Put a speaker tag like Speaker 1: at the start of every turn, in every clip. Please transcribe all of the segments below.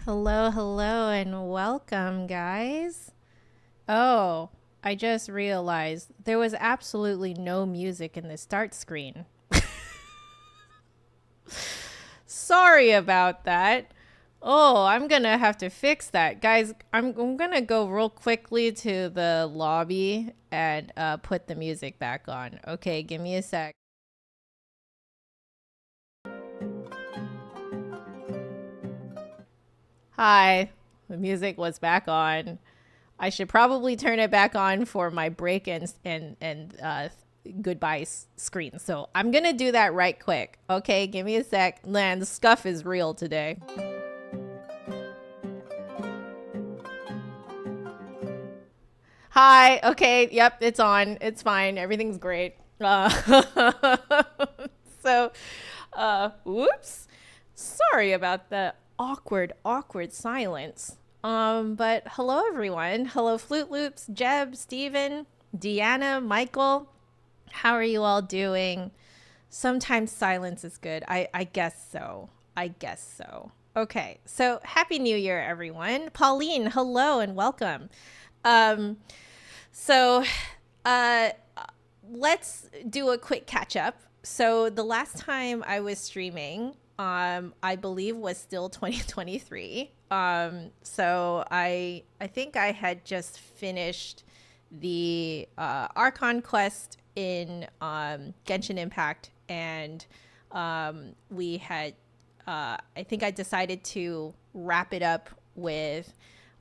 Speaker 1: Hello, hello, and welcome, guys. Oh, I just realized there was absolutely no music in the start screen. Sorry about that. Oh, I'm gonna have to fix that. Guys, I'm gonna go real quickly to the lobby and put the music back on. Okay, give me a sec. Hi, the music was back on. I should probably turn it back on for my break and goodbye screen. So I'm gonna do that right quick. Okay, give me a sec. Man, the scuff is real today. Hi. Okay. Yep. It's on. It's fine. Everything's great. So, whoops. Sorry about the awkward silence. But hello everyone. Hello Flute Loops, Jeb, Steven, Deanna, Michael. How are you all doing? Sometimes silence is good. I guess so. I guess so. Okay. So happy New Year, everyone. Pauline, hello and welcome. Um, so uh let's do a quick catch up. So the last time I was streaming, I believe was still 2023. So I think I had just finished the Archon quest in Genshin Impact, and we had I think I decided to wrap it up with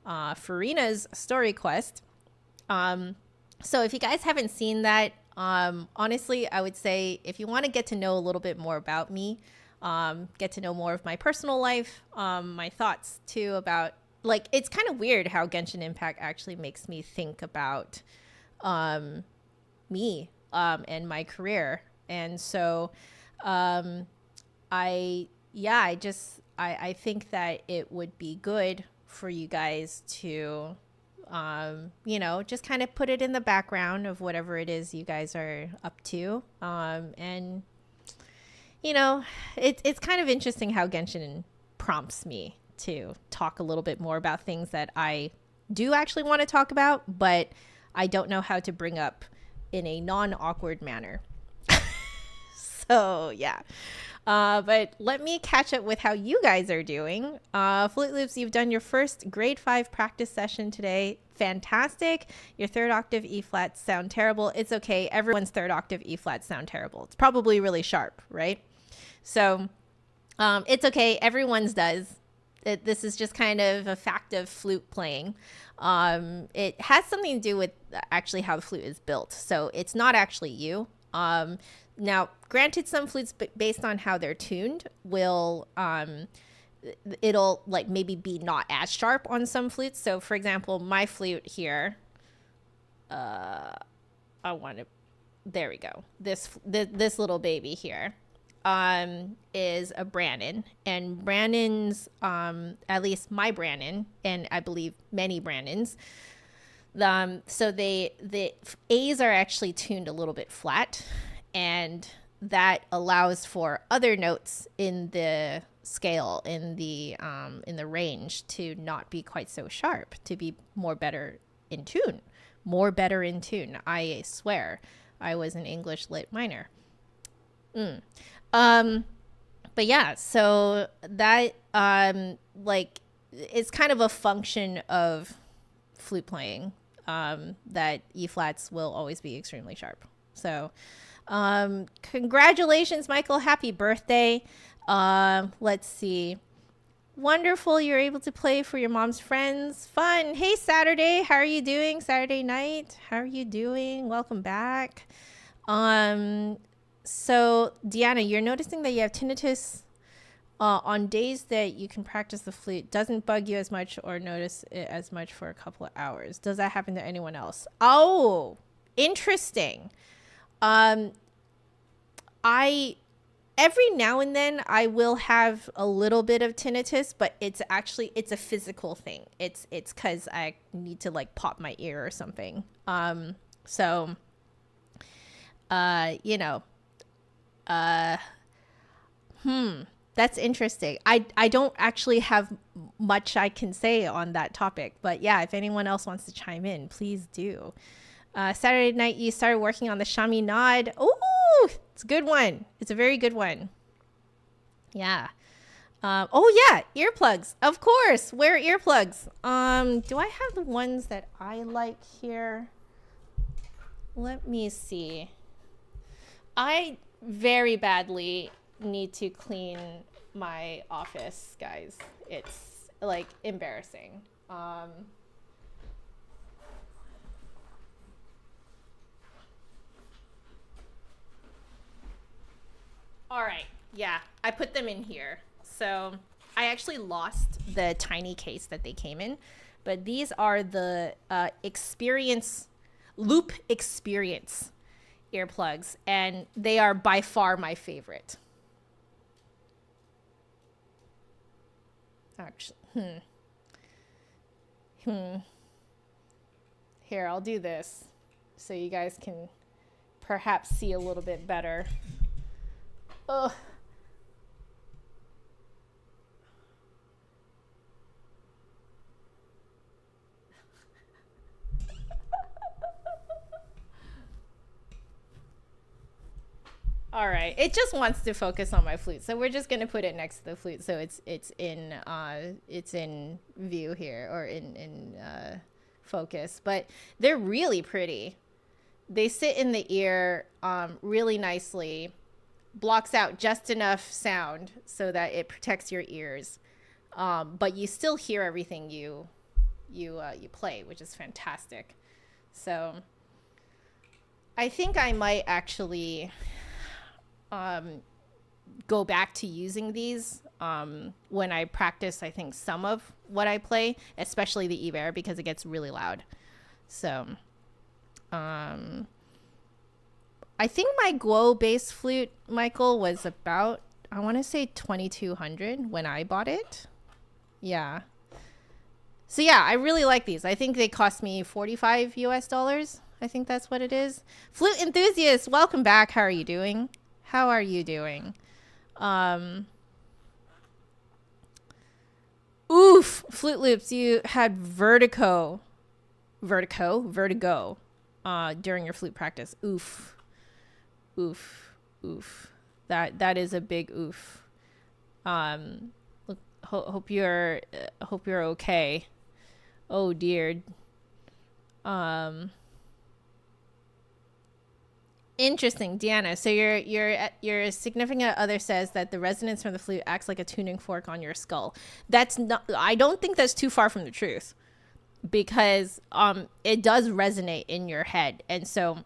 Speaker 1: Farina's story quest. So if you guys haven't seen that, honestly, I would say if you want to get to know a little bit more about me, get to know more of my personal life, my thoughts too about, like, it's kind of weird how Genshin Impact actually makes me think about me and my career. And so I think that it would be good for you guys to just kind of put it in the background of whatever it is you guys are up to. And it's kind of interesting how Genshin prompts me to talk a little bit more about things that I do actually want to talk about, but I don't know how to bring up in a non-awkward manner. So yeah. But let me catch up with how you guys are doing. Flute Loops, you've done your first grade 5 practice session today. Fantastic. Your third octave E flats sound terrible. It's okay. Everyone's third octave E flats sound terrible. It's probably really sharp, right? So it's okay. Everyone's does. This is just kind of a fact of flute playing. It has something to do with actually how the flute is built. So it's not actually you. Now, granted, some flutes based on how they're tuned will it'll like maybe be not as sharp on some flutes. So for example, my flute here, I want to, there we go. This little baby here is a Brannon, and Brannon's at least my Brannon, and I believe many Brannons, so the A's are actually tuned a little bit flat, and that allows for other notes in the scale, in the range, to not be quite so sharp, to be more better in tune. I swear, I was an English lit minor. But yeah, so that like it's kind of a function of flute playing, that E flats will always be extremely sharp. So congratulations, Michael. Happy birthday. Let's see. Wonderful. You're able to play for your mom's friends. Fun. Hey, Saturday. How are you doing? Saturday night. How are you doing? Welcome back. So Deanna, you're noticing that you have tinnitus on days that you can practice the flute. Doesn't bug you as much or notice it as much for a couple of hours. Does that happen to anyone else? Oh, interesting. I every now and then I will have a little bit of tinnitus, but it's a physical thing. It's because I need to like pop my ear or something. So you know, That's interesting. I don't actually have much I can say on that topic, but yeah, if anyone else wants to chime in, please do. Saturday night, you started working on the Chaminade. Oh, it's a good one. It's a very good one. Yeah. Oh yeah, earplugs. Of course, wear earplugs. Do I have the ones that I like here? Let me see. I very badly need to clean my office, guys. It's like embarrassing. All right. Yeah, I put them in here. So I actually lost the tiny case that they came in, but these are the Loop Experience earplugs, and they are by far my favorite. Actually, Here, I'll do this so you guys can perhaps see a little bit better. Oh. All right, it just wants to focus on my flute, so we're just gonna put it next to the flute, so it's in view here, or in focus. But they're really pretty. They sit in the ear really nicely, blocks out just enough sound so that it protects your ears, but you still hear everything you play, which is fantastic. So I think I might actually go back to using these when I practice, I think, some of what I play, especially the Ibert, because it gets really loud. So I think my Guo bass flute, Michael, was about, I want to say 2,200 when I bought it. Yeah. So yeah, I really like these. I think they cost me $45 US. I think that's what it is. Flute enthusiast, welcome back. How are you doing? How are you doing? Oof, Flute Loops, you had vertigo during your flute practice. Oof. That is a big oof. Hope you're okay. Oh dear. Interesting, Deanna. So your significant other says that the resonance from the flute acts like a tuning fork on your skull. That's not. I don't think that's too far from the truth, because it does resonate in your head, and so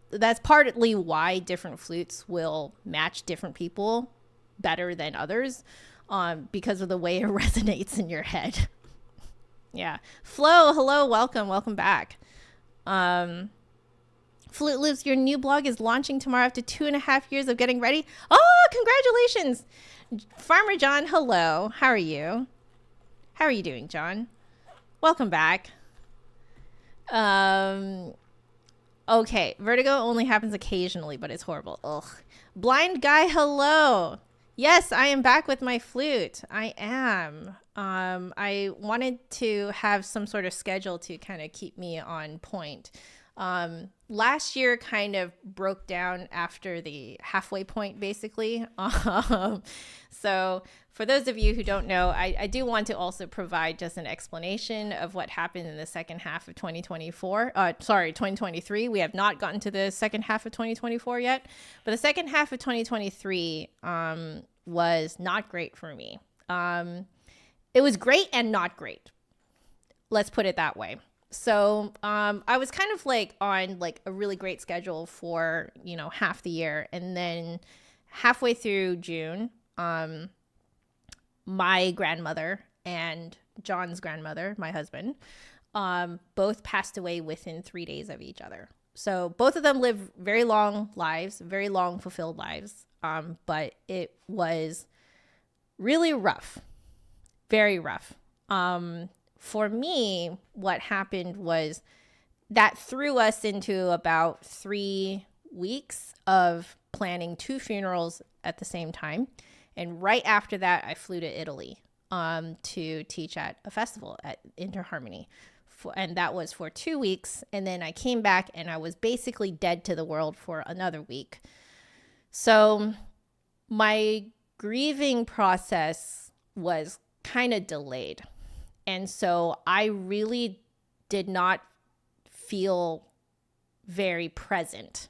Speaker 1: that's partly why different flutes will match different people better than others, because of the way it resonates in your head. Yeah. Flo, hello, welcome back. Flute Loops, your new blog is launching tomorrow after 2.5 years of getting ready. Oh, congratulations. Farmer John, hello. How are you? How are you doing, John? Welcome back. Okay, vertigo only happens occasionally, but it's horrible. Ugh. Blind guy, hello. Yes, I am back with my flute. I am. I wanted to have some sort of schedule to kind of keep me on point. Last year kind of broke down after the halfway point, basically. So for those of you who don't know, I do want to also provide just an explanation of what happened in the second half of 2023. We have not gotten to the second half of 2024 yet, but the second half of 2023 was not great for me. It was great and not great. Let's put it that way. So I was kind of like on like a really great schedule for, half the year. And then halfway through June, my grandmother and John's grandmother, my husband, both passed away within 3 days of each other. So both of them lived very long lives, very long fulfilled lives. But it was really rough, very rough. For me, what happened was that threw us into about 3 weeks of planning 2 funerals at the same time. And right after that, I flew to Italy to teach at a festival at Interharmony. And that was for 2 weeks. And then I came back and I was basically dead to the world for another week. So my grieving process was kind of delayed. And so I really did not feel very present.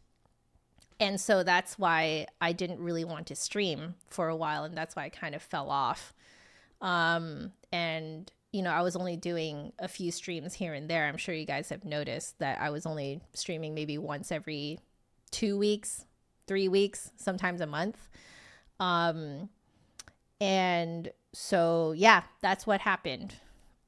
Speaker 1: And so that's why I didn't really want to stream for a while. And that's why I kind of fell off. And, you know, I was only doing a few streams here and there. I'm sure you guys have noticed that I was only streaming maybe once every 2 weeks, 3 weeks, sometimes a month. And so, yeah, that's what happened.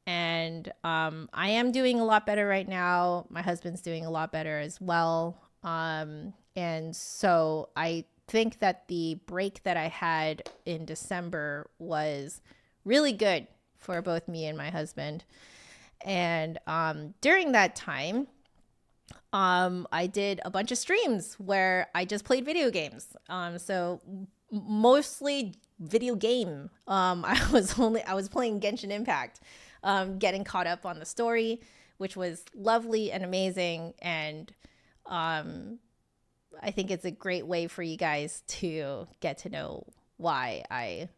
Speaker 1: And I am doing a lot better right now. My husband's doing a lot better as well. And so I think that the break that I had in December was really good for both me and my husband. And during that time, I did a bunch of streams where I just played video games. So mostly video game. I was playing Genshin Impact, getting caught up on the story, which was lovely and amazing. And I think it's a great way for you guys to get to know why I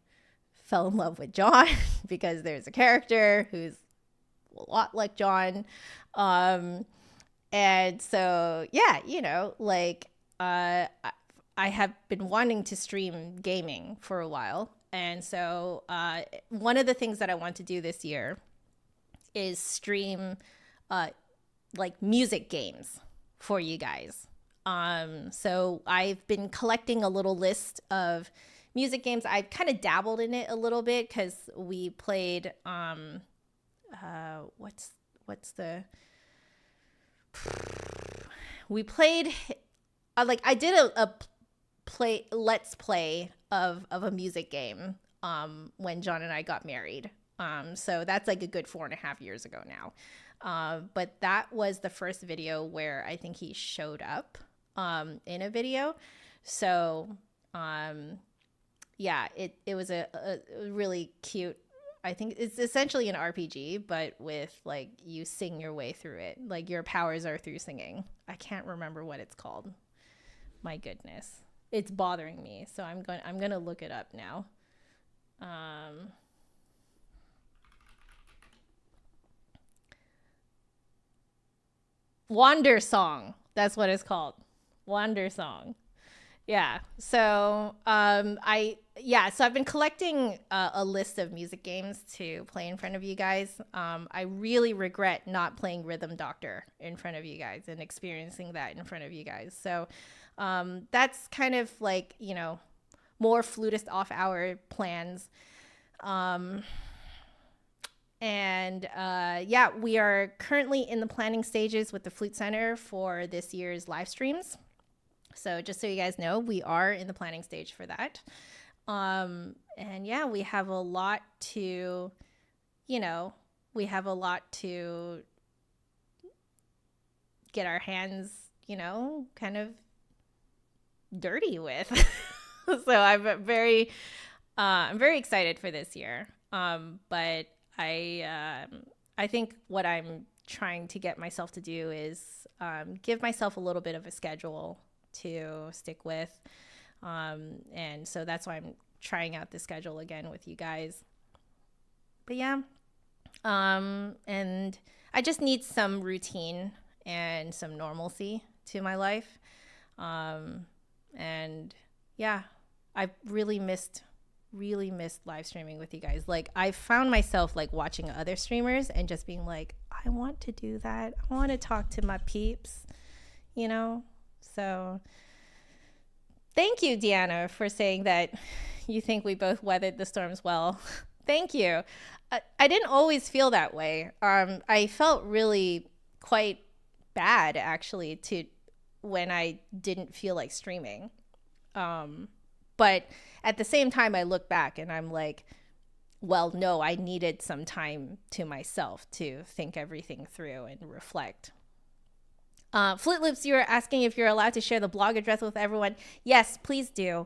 Speaker 1: fell in love with John, because there's a character who's a lot like John. And so, yeah, you know, like, I have been wanting to stream gaming for a while. And so, one of the things that I want to do this year is stream, like music games for you guys. So I've been collecting a little list of music games. I've kind of dabbled in it a little bit because we played, we played, like I did a let's play of a music game, when John and I got married. So that's like a good 4.5 years ago now. But that was the first video where I think he showed up, in a video. So, yeah, it was a really cute, I think it's essentially an RPG, but with like you sing your way through it. Like your powers are through singing. I can't remember what it's called. My goodness. It's bothering me. So I'm going to look it up now. Wander Song. That's what it's called. Wander Song. Yeah. So, so I've been collecting a list of music games to play in front of you guys. I really regret not playing Rhythm Doctor in front of you guys and experiencing that in front of you guys. So, that's kind of like, you know, more flutist off hour plans. We are currently in the planning stages with the Flute Center for this year's live streams. So just so you guys know, we are in the planning stage for that. We have a lot to, get our hands, kind of dirty with. So I'm very excited for this year. But I think what I'm trying to get myself to do is give myself a little bit of a schedule to stick with. And so that's why I'm trying out the schedule again with you guys. But yeah, and I just need some routine and some normalcy to my life. And yeah, I really missed live streaming with you guys. Like I found myself like watching other streamers and just being like, I want to do that. I want to talk to my peeps, So thank you, Deanna, for saying that you think we both weathered the storms well. Thank you. I didn't always feel that way. I felt really quite bad actually when I didn't feel like streaming. But at the same time, I look back and I'm like, well, no, I needed some time to myself to think everything through and reflect. Flute Loops, you were asking if you're allowed to share the blog address with everyone. Yes, please do.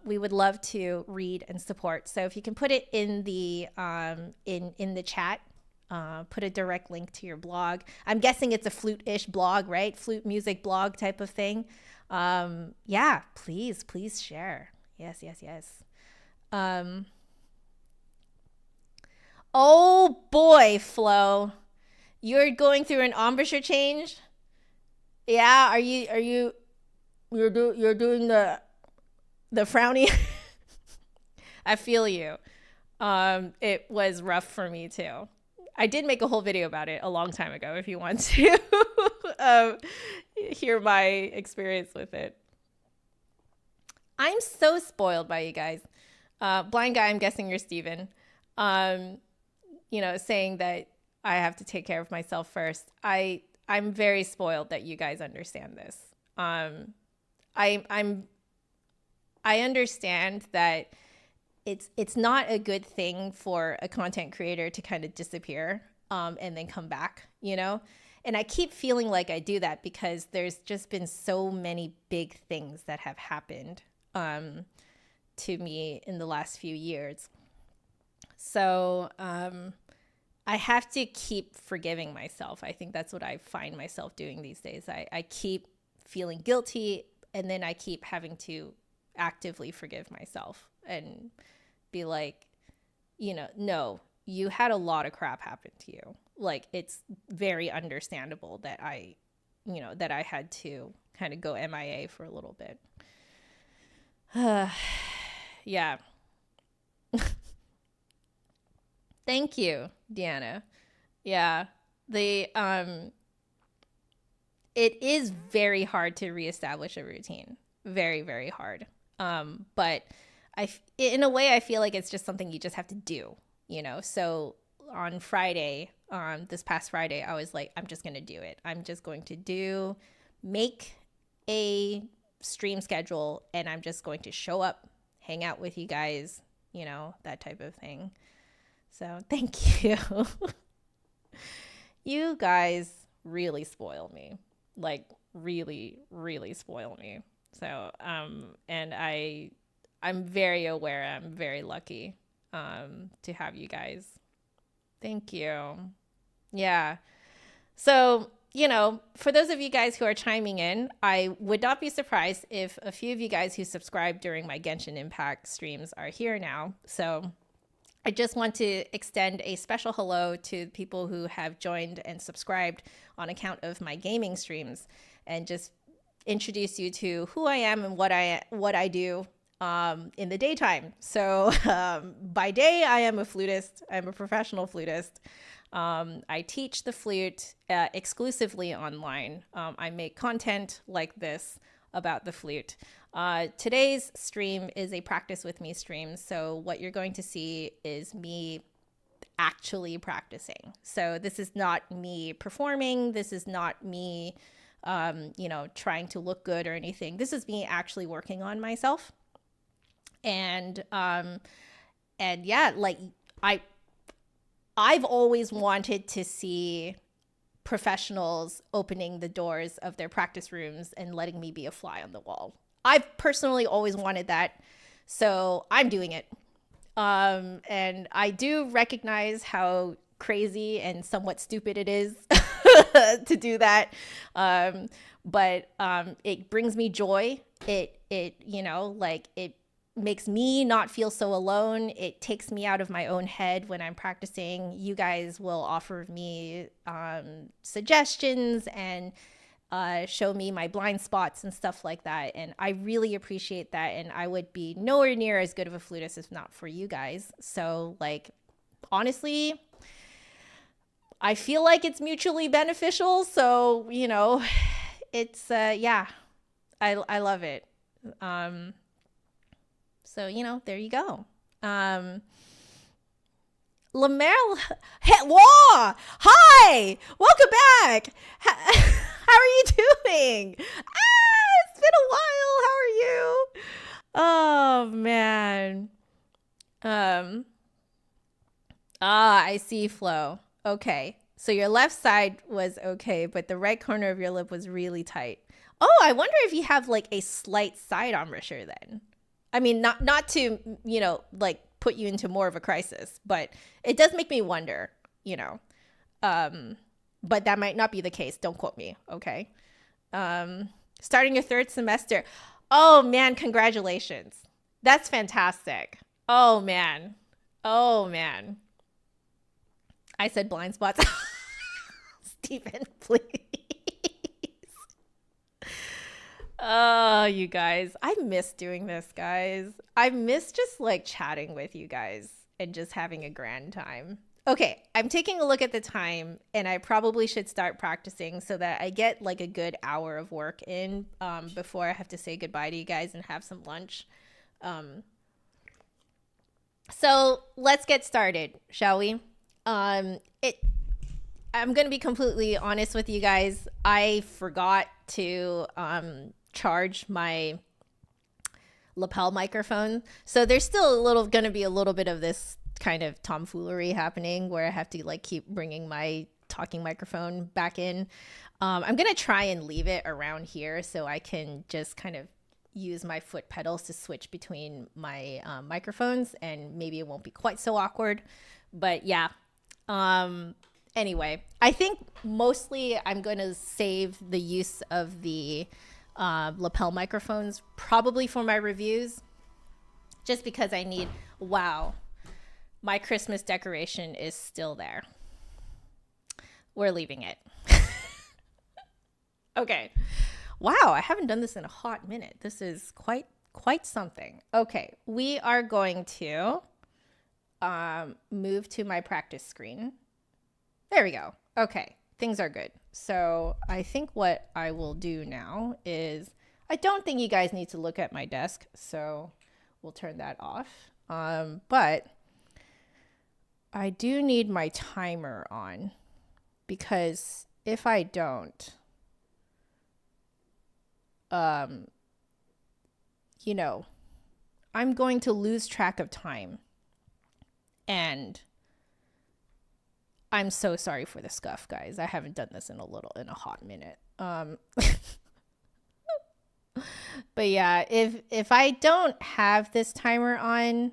Speaker 1: we would love to read and support. So if you can put it in the in the chat, put a direct link to your blog. I'm guessing it's a flute-ish blog, right? Flute music blog type of thing. Yeah, please share. Yes. Oh boy, Flo, you're going through an embouchure change. Yeah, you're doing the frowny. I feel you. It was rough for me too. I did make a whole video about it a long time ago if you want to hear my experience with it. I'm so spoiled by you guys. Blind guy, I'm guessing you're Steven. Saying that I have to take care of myself first. I'm very spoiled that you guys understand this. I understand that it's not a good thing for a content creator to kind of disappear and then come back, And I keep feeling like I do that because there's just been so many big things that have happened to me in the last few years. So I have to keep forgiving myself. I think that's what I find myself doing these days. I keep feeling guilty, and then I keep having to actively forgive myself and be like, no, you had a lot of crap happen to you. Like, it's very understandable that I had to kind of go MIA for a little bit. Yeah. Thank you, Deanna. Yeah. It is very hard to reestablish a routine. Very, very hard. But in a way, I feel like it's just something you just have to do, So on Friday, this past Friday, I was like, I'm just going to do it. I'm just going to make a stream schedule, and I'm just going to show up, hang out with you guys, that type of thing. So thank you. You guys really spoil me, like really, really spoil me. So, and I'm very aware, I'm very lucky, to have you guys. Thank you. Yeah. So, for those of you guys who are chiming in, I would not be surprised if a few of you guys who subscribed during my Genshin Impact streams are here now. So I just want to extend a special hello to people who have joined and subscribed on account of my gaming streams, and just introduce you to who I am and what I do in the daytime. So by day, I am a flutist. I'm a professional flutist. I teach the flute exclusively online. I make content like this about the flute. Today's stream is a practice with me stream. So what you're going to see is me actually practicing. So this is not me performing. This is not me trying to look good or anything. This is me actually working on myself. And yeah, like I've always wanted to see professionals opening the doors of their practice rooms and letting me be a fly on the wall. I've personally always wanted that. So I'm doing it. And I do recognize how crazy and somewhat stupid it is to do that. But it brings me joy. It makes me not feel so alone. It takes me out of my own head when I'm practicing. You guys will offer me suggestions and show me my blind spots and stuff like that. And I really appreciate that. And I would be nowhere near as good of a flutist if not for you guys. So honestly, I feel like it's mutually beneficial. So, it's, yeah, I love it. So, there you go. Lamerl, hi, welcome back. How are you doing? It's been a while. How are you? Oh, man. I see, Flo. Okay. So your left side was okay, but the right corner of your lip was really tight. Oh, I wonder if you have a slight side embouchure then. I mean, not to, like put you into more of a crisis, but it does make me wonder, but that might not be the case. Don't quote me. Okay. Starting your third semester. Oh man, congratulations. That's fantastic. Oh man. Oh man. I said blind spots. Stephen, please. Oh, you guys. I miss doing this, guys. I miss just like chatting with you guys and just having a grand time. Okay, I'm taking a look at the time and I probably should start practicing so that I get like a good hour of work in before I have to say goodbye to you guys and have some lunch. So let's get started, shall we? I'm going to be completely honest with you guys. I forgot to charge my lapel microphone. So there's still going to be a little bit of this kind of tomfoolery happening where I have to like keep bringing my talking microphone back in. I'm going to try and leave it around here so I can just kind of use my foot pedals to switch between my microphones, and maybe it won't be quite so awkward. But yeah. Anyway, I think mostly I'm going to save the use of the lapel microphones probably for my reviews, just because I need, wow, my Christmas decoration is still there. We're leaving it. Okay. Wow, I haven't done this in a hot minute. This is quite something. Okay, we are going to move to my practice screen. There we go. Okay, things are good. So I think what I will do now is, I don't think you guys need to look at my desk, so we'll turn that off. But I do need my timer on, because if I don't, I'm going to lose track of time. And I'm so sorry for the scuff, guys. I haven't done this in a hot minute. But yeah, if I don't have this timer on,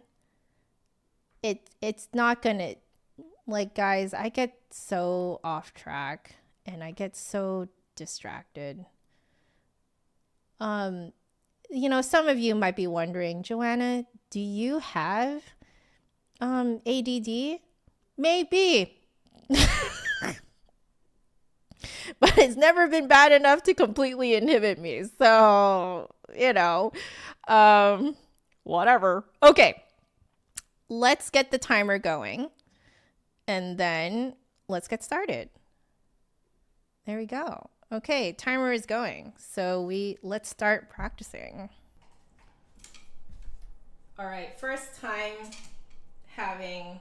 Speaker 1: it's not gonna, like, guys, I get so off track and I get so distracted. Some of you might be wondering, Joanna, do you have ADD? Maybe. But it's never been bad enough to completely inhibit me. So, whatever. Okay. Let's get the timer going. And then let's get started. There we go. Okay, timer is going. So let's start practicing. All right, first time having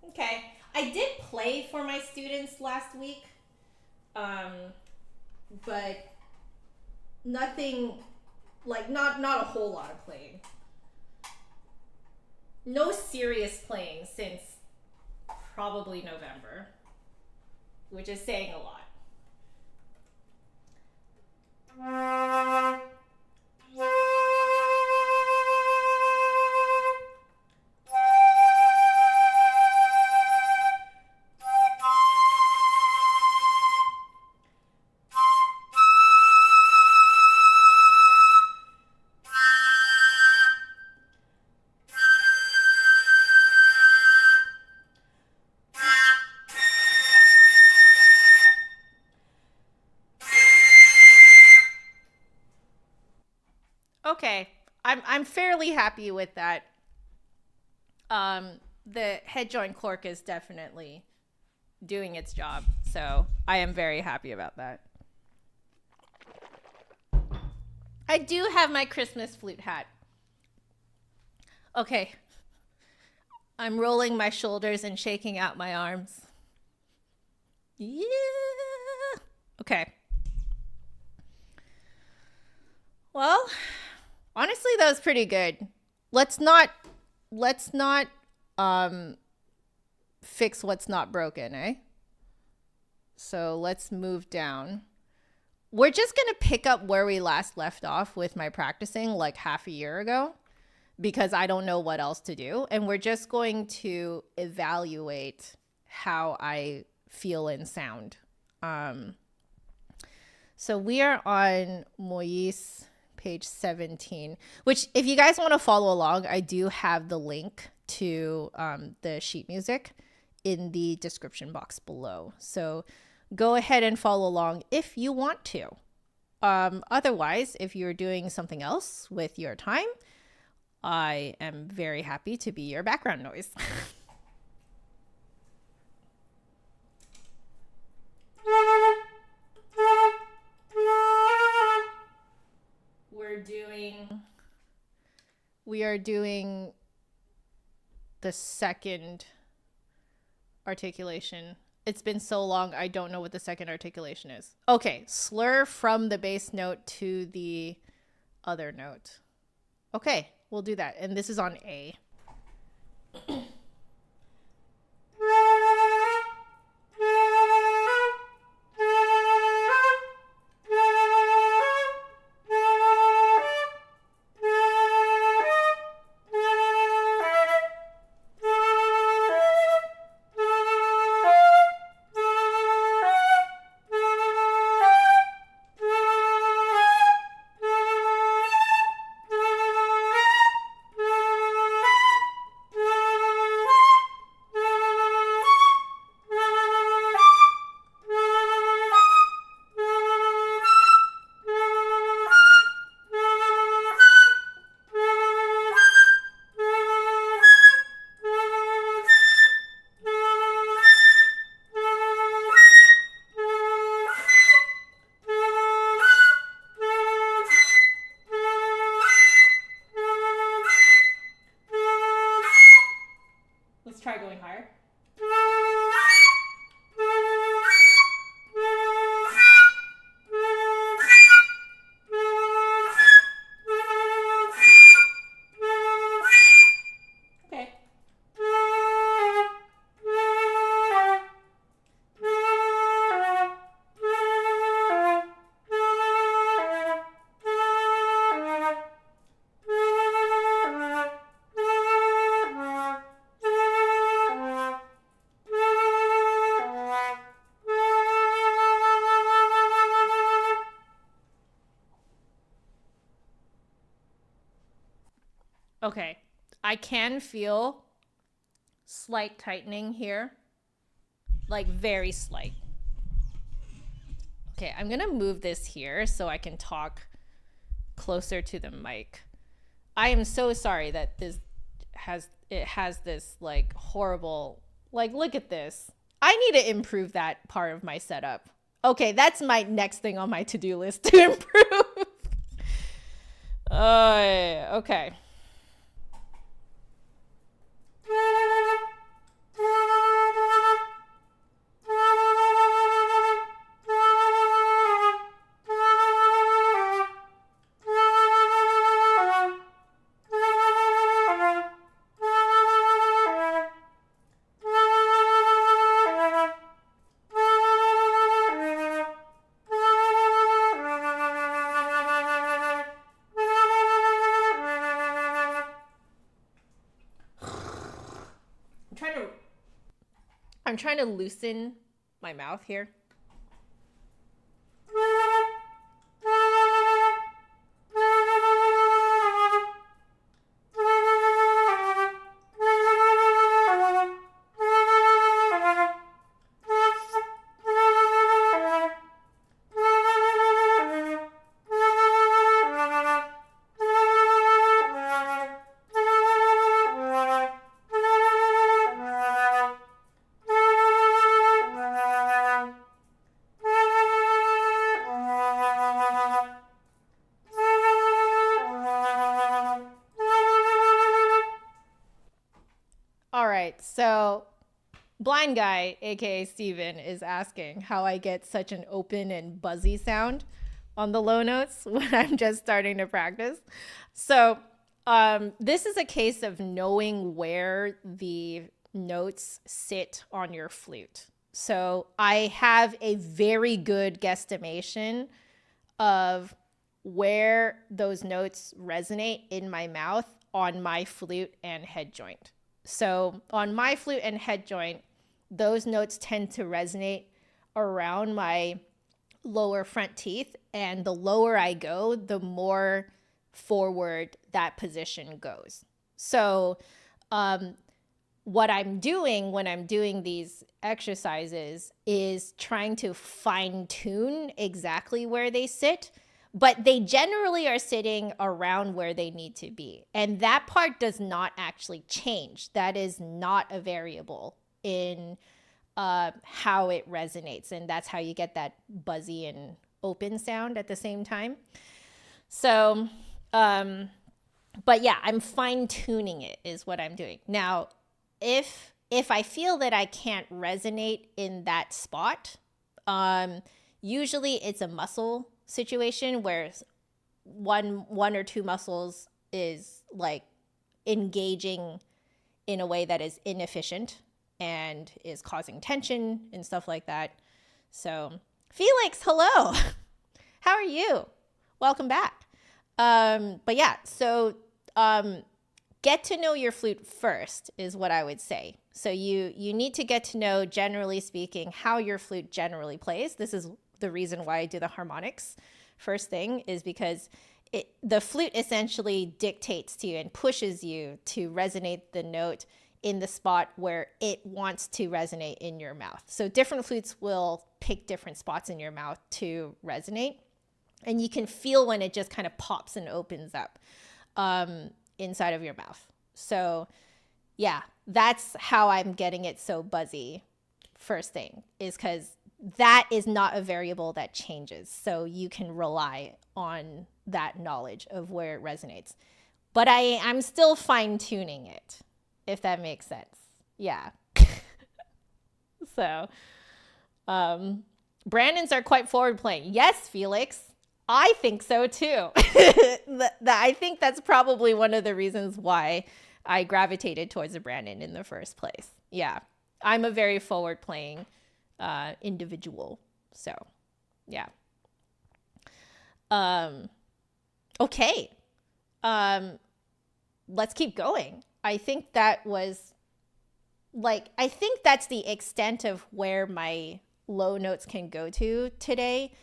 Speaker 1: okay. I did play for my students last week, but nothing, like not a whole lot of playing. No serious playing since probably November, which is saying a lot. Okay, I'm fairly happy with that. The head joint cork is definitely doing its job, so I am very happy about that. I do have my Christmas flute hat. Okay, I'm rolling my shoulders and shaking out my arms. Yeah. Okay. Well, honestly, that was pretty good. Let's not fix what's not broken, eh? So let's move down. we're just going to pick up where we last left off with my practicing like half a year ago, because I don't know what else to do. And we're just going to evaluate how I feel in sound. So we are on Moise, page 17, which if you guys want to follow along, I do have the link to the sheet music in the description box below. So go ahead and follow along if you want to. Otherwise, if you're doing something else with your time, I am very happy to be your background noise. We are doing the second articulation. It's been so long, I don't know what the second articulation is. Okay, slur from the bass note to the other note. Okay, we'll do that. And this is on A. Let's try going higher. Okay. Okay, I can feel slight tightening here, like very slight. Okay, I'm gonna move this here so I can talk closer to the mic. I am so sorry that this has this like horrible, like look at this. I need to improve that part of my setup. Okay, that's my next thing on my to-do list to improve. Okay. I'm trying to loosen my mouth here. So blind guy, aka Steven, is asking how I get such an open and buzzy sound on the low notes when I'm just starting to practice. So this is a case of knowing where the notes sit on your flute. So I have a very good guesstimation of where those notes resonate in my mouth on my flute and head joint. So on my flute and head joint, those notes tend to resonate around my lower front teeth, and the lower I go, the more forward that position goes. So what I'm doing when I'm doing these exercises is trying to fine tune exactly where they sit, but they generally are sitting around where they need to be. And that part does not actually change. That is not a variable in how it resonates. And that's how you get that buzzy and open sound at the same time. So, but yeah, I'm fine tuning it is what I'm doing. Now, if I feel that I can't resonate in that spot, usually it's a muscle situation where one or two muscles is like engaging in a way that is inefficient and is causing tension and stuff like that. So Felix, hello. How are you? Welcome back. But yeah, so get to know your flute first is what I would say. So you need to get to know, generally speaking, how your flute generally plays. This is the reason why I do the harmonics first thing, is because the flute essentially dictates to you and pushes you to resonate the note in the spot where it wants to resonate in your mouth. So different flutes will pick different spots in your mouth to resonate. And you can feel when it just kind of pops and opens up inside of your mouth. So yeah, that's how I'm getting it so buzzy first thing, is because that is not a variable that changes. So you can rely on that knowledge of where it resonates. But I'm still fine tuning it, if that makes sense. Yeah. So Brandons are quite forward playing. Yes, Felix. I think so too. I think that's probably one of the reasons why I gravitated towards a Brandon in the first place. Yeah. I'm a very forward playing individual. So yeah. Okay. Let's keep going. I think that was I think that's the extent of where my low notes can go to today,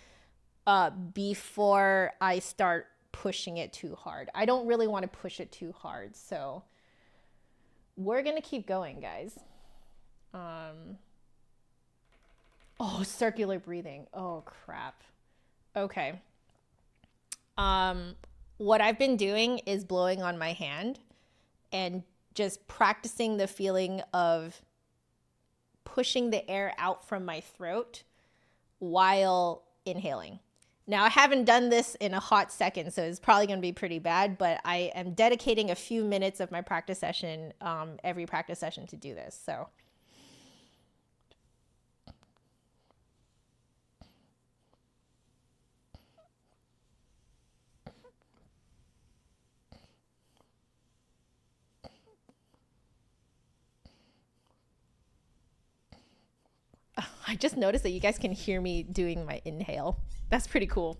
Speaker 1: before I start pushing it too hard. I don't really want to push it too hard. So we're going to keep going, guys. Oh, circular breathing. Oh, crap. Okay. What I've been doing is blowing on my hand and just practicing the feeling of pushing the air out from my throat while inhaling. Now, I haven't done this in a hot second, so it's probably going to be pretty bad, but I am dedicating a few minutes of my practice session, every practice session, to do this. So I just noticed that you guys can hear me doing my inhale. That's pretty cool.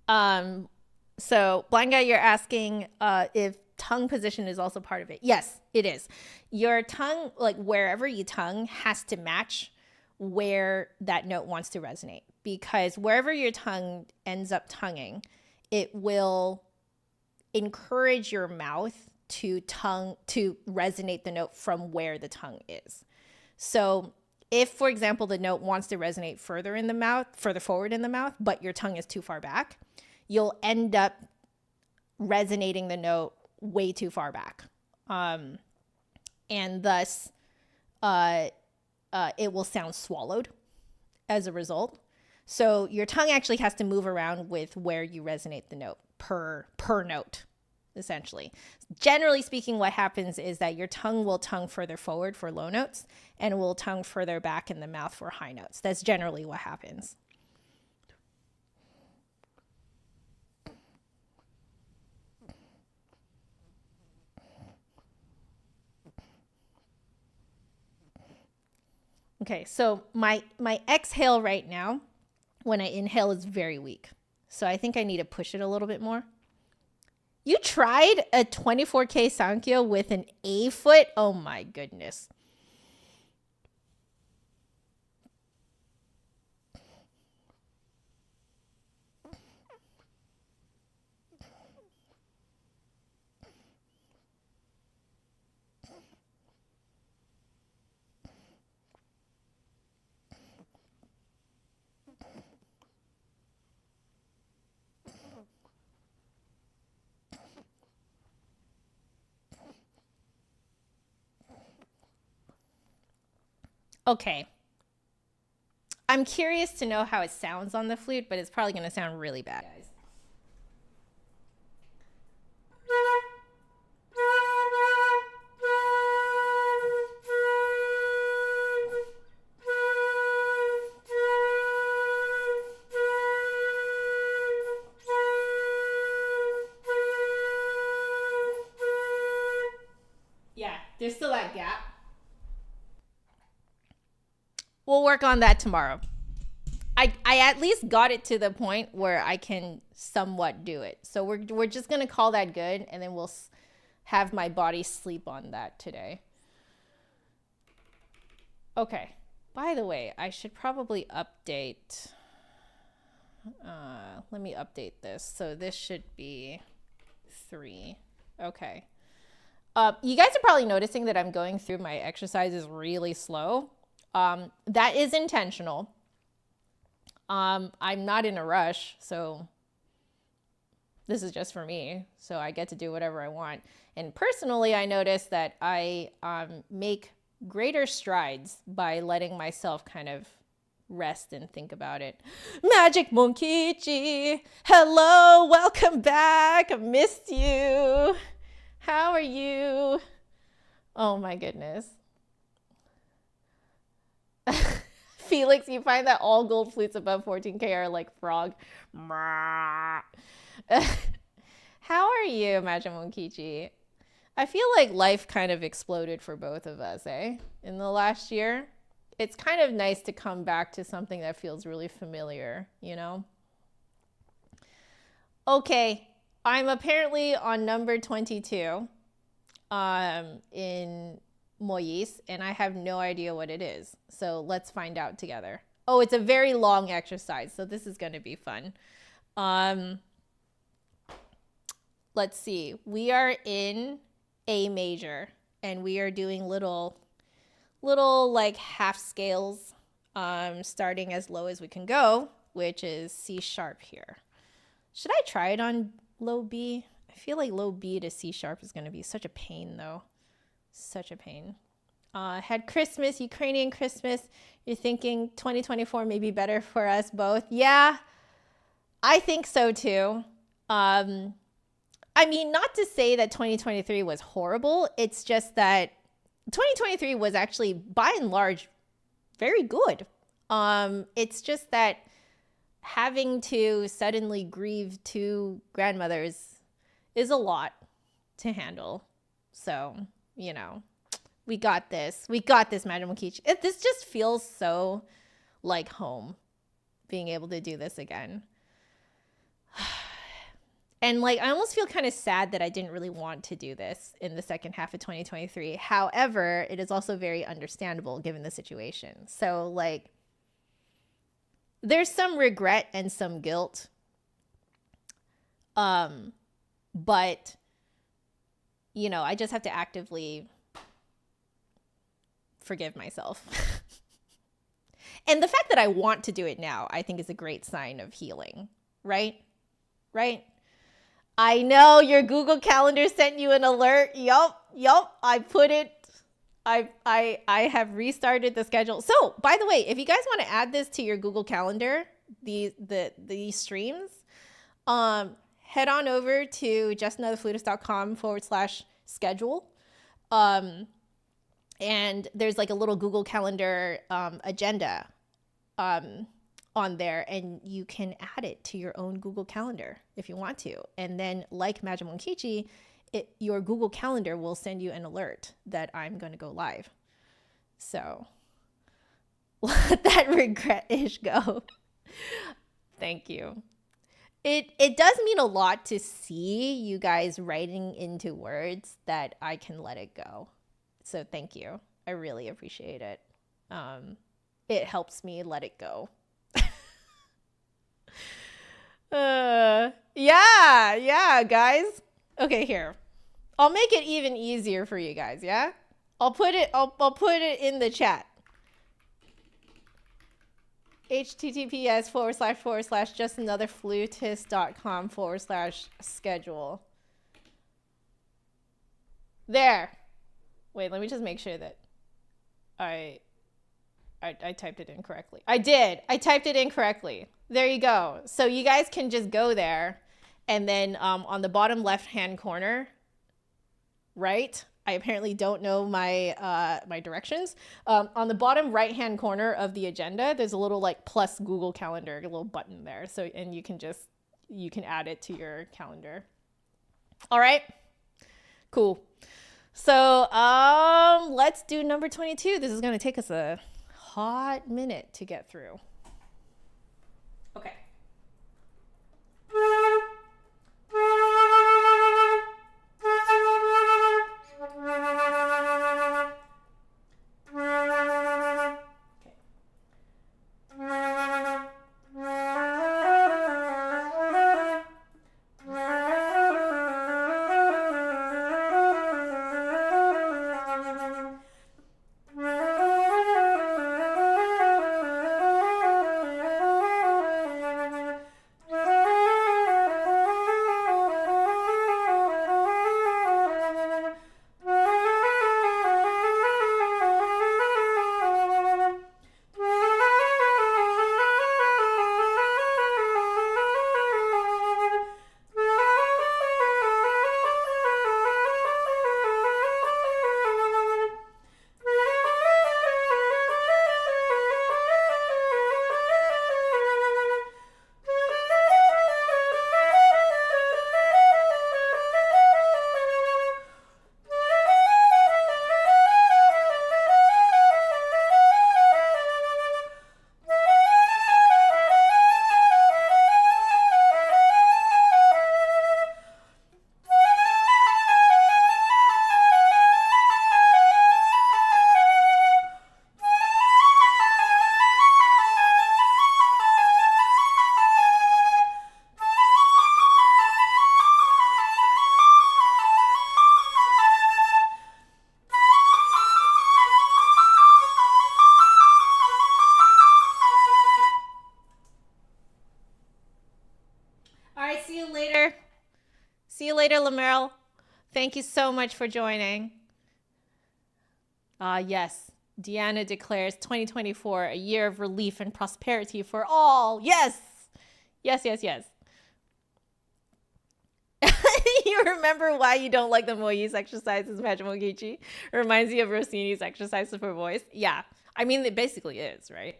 Speaker 1: So Blind Guy, you're asking if tongue position is also part of it. Yes, it is. Your tongue, like wherever you tongue, has to match where that note wants to resonate, because wherever your tongue ends up tonguing, it will encourage your mouth to resonate the note from where the tongue is. So if, for example, the note wants to resonate further forward in the mouth, but your tongue is too far back, you'll end up resonating the note way too far back. And thus, it will sound swallowed as a result. So your tongue actually has to move around with where you resonate the note per note, essentially. Generally speaking, what happens is that your tongue will tongue further forward for low notes and will tongue further back in the mouth for high notes. That's generally what happens. Okay, so my exhale right now, when I inhale, is very weak. So I think I need to push it a little bit more. You tried a 24K Sankyo with an A foot? Oh my goodness. Okay. I'm curious to know how it sounds on the flute, but it's probably going to sound really bad. Yeah, there's still that gap. We'll work on that tomorrow. I at least got it to the point where I can somewhat do it. So we're just going to call that good, and then we'll have my body sleep on that today. Okay. By the way, I should probably update. Let me update this. So this should be 3. Okay. You guys are probably noticing that I'm going through my exercises really slow. That is intentional. I'm not in a rush, so this is just for me. So I get to do whatever I want. And personally, I noticed that I make greater strides by letting myself kind of rest and think about it. Magic Monkichi, hello, welcome back. I missed you. How are you? Oh my goodness. Felix, you find that all gold flutes above 14K are like frog. How are you, Magic Monkichi? I feel like life kind of exploded for both of us, in the last year. It's kind of nice to come back to something that feels really familiar, you know? Okay, I'm apparently on number 22 in Moise, and I have no idea what it is. So let's find out together. Oh, it's a very long exercise, so this is going to be fun. Let's see. We are in A major, and we are doing little like half scales, starting as low as we can go, which is C sharp here. Should I try it on low B? I feel like low B to C sharp is going to be such a pain, though. Such a pain. Had Christmas, Ukrainian Christmas. You're thinking 2024 may be better for us both. Yeah, I think so too. I mean, not to say that 2023 was horrible. It's just that 2023 was actually, by and large, very good. It's just that having to suddenly grieve 2 grandmothers is a lot to handle. So, you know, we got this. We got this, Madam Mokichi. This just feels so like home, being able to do this again. And like, I almost feel kind of sad that I didn't really want to do this in the second half of 2023. However, it is also very understandable given the situation. So like, there's some regret and some guilt. But, you know, I just have to actively forgive myself. And the fact that I want to do it now, I think is a great sign of healing, right? Right? I know your Google Calendar sent you an alert. Yup. I put it. I have restarted the schedule. So, by the way, if you guys want to add this to your Google Calendar, these streams, head on over to JustAnotherFlutist.com/schedule. And there's like a little Google Calendar agenda on there, and you can add it to your own Google Calendar if you want to. And then, like Magic Monkichi, your Google Calendar will send you an alert that I'm going to go live. So let that regret-ish go. Thank you. It does mean a lot to see you guys writing into words that I can let it go. So thank you. I really appreciate it. It helps me let it go. Yeah, guys. Okay, here. I'll make it even easier for you guys, yeah? I'll put it in the chat. https://JustAnotherFlutist.com/schedule. There. Wait, let me just make sure that I typed it in correctly. I did. I typed it in correctly. There you go. So you guys can just go there, and then on the bottom left-hand corner, right? I apparently don't know my my directions. On the bottom right-hand corner of the agenda, there's a little like plus Google Calendar, a little button there. So, and you can add it to your calendar. All right, cool. So let's do number 22. This is going to take us a hot minute to get through. Okay. See you later, Lamerl. Thank you so much for joining. Yes, Deanna declares 2024 a year of relief and prosperity for all. Yes, yes, yes, yes. You remember why you don't like the Moise exercises, Majimogichi? Reminds you of Rossini's exercises for voice. Yeah, I mean, it basically is, right?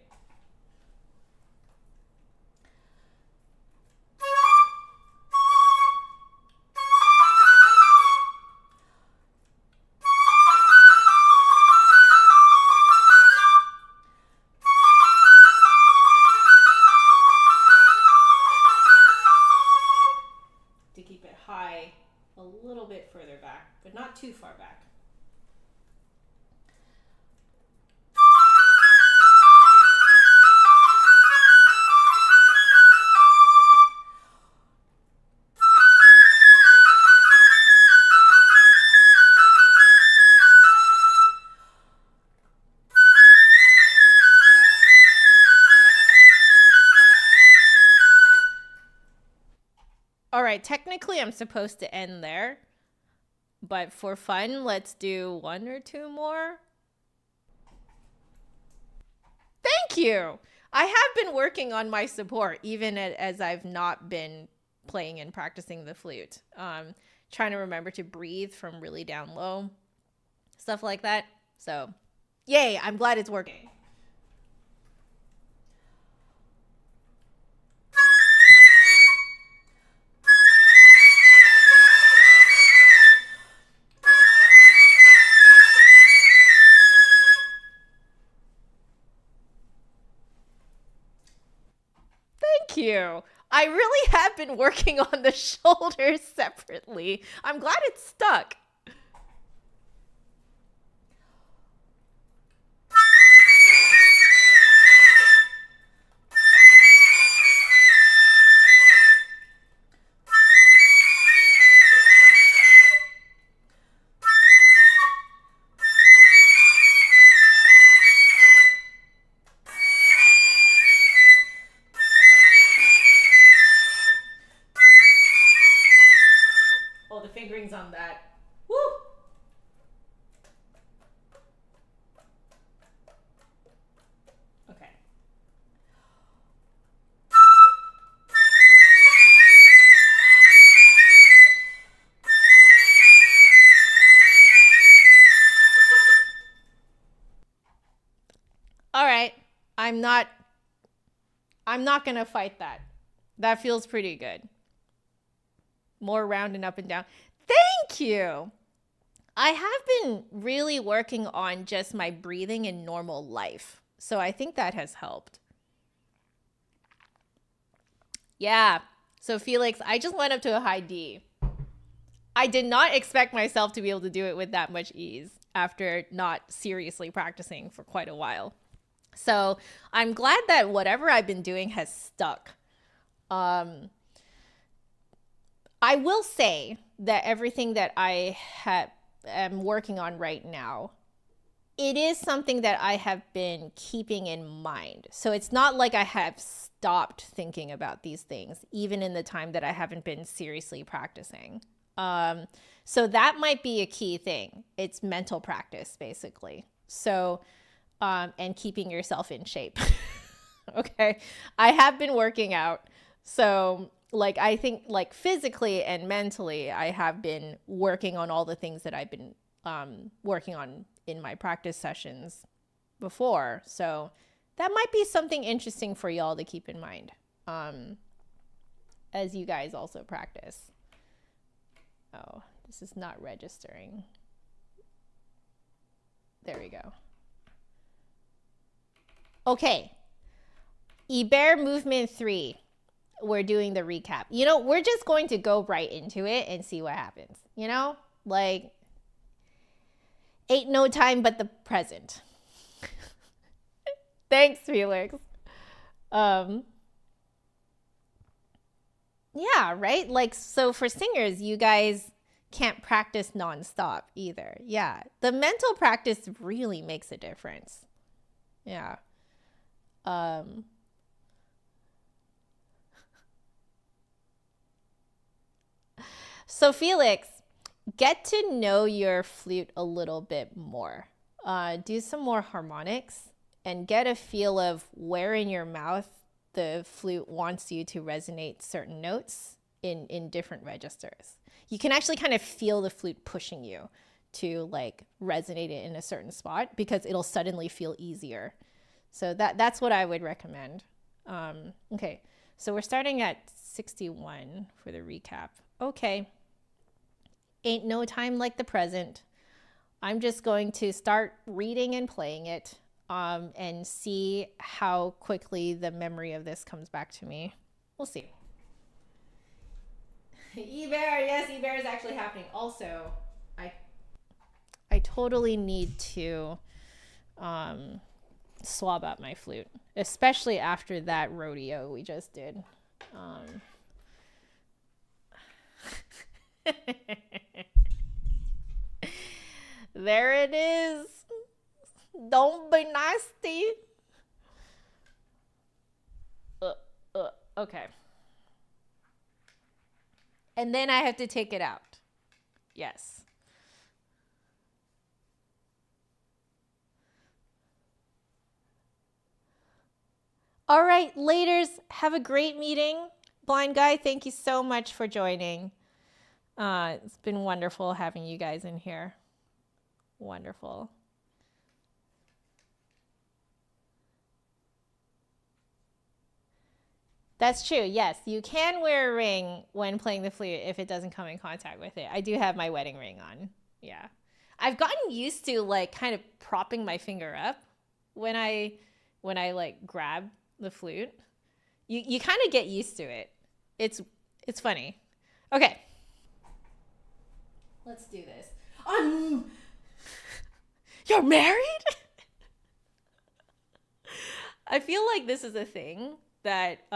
Speaker 1: A little bit further back, but not too far back. All right, technically I'm supposed to end there, but for fun, let's do one or two more. Thank you. I have been working on my support, even as I've not been playing and practicing the flute. Trying to remember to breathe from really down low, stuff like that. So, yay, I'm glad it's working. You. I really have been working on the shoulders separately. I'm glad it's stuck. Oh, the fingerings on that. Woo! Okay. All right. I'm not going to fight that. That feels pretty good. More round and up and down. Thank you. I have been really working on just my breathing in normal life. So I think that has helped. Yeah. So Felix, I just went up to a high D. I did not expect myself to be able to do it with that much ease after not seriously practicing for quite a while. So I'm glad that whatever I've been doing has stuck. I will say that everything that I am working on right now, it is something that I have been keeping in mind. So it's not like I have stopped thinking about these things, even in the time that I haven't been seriously practicing. So that might be a key thing. It's mental practice, basically. So, and keeping yourself in shape. Okay. I have been working out. So like, I think like physically and mentally, I have been working on all the things that I've been working on in my practice sessions before. So that might be something interesting for y'all to keep in mind as you guys also practice. Oh, this is not registering. There we go. Okay. Ibert movement 3. We're doing the recap. You know, we're just going to go right into it and see what happens. You know, like, ain't no time but the present. Thanks, Felix. Yeah, right? Like, so for singers, you guys can't practice nonstop either. Yeah, the mental practice really makes a difference. Yeah. So Felix, get to know your flute a little bit more. Do some more harmonics and get a feel of where in your mouth the flute wants you to resonate certain notes in different registers. You can actually kind of feel the flute pushing you to like resonate it in a certain spot because it'll suddenly feel easier. So that's what I would recommend. Okay, so we're starting at 61 for the recap. Okay. Ain't no time like the present. I'm just going to start reading and playing it and see how quickly the memory of this comes back to me. We'll see. Ibert, yes, Ibert is actually happening. Also, I totally need to swab out my flute, especially after that rodeo we just did. There it is. Don't be nasty. Okay. And then I have to take it out. Yes. All right, laters, have a great meeting. Blind guy, thank you so much for joining. It's been wonderful having you guys in here. Wonderful. That's true. Yes, you can wear a ring when playing the flute if it doesn't come in contact with it. I do have my wedding ring on. Yeah. I've gotten used to like kind of propping my finger up when I like grab the flute. You kind of get used to it. It's funny. Okay. Let's do this. You're married? I feel like this is a thing that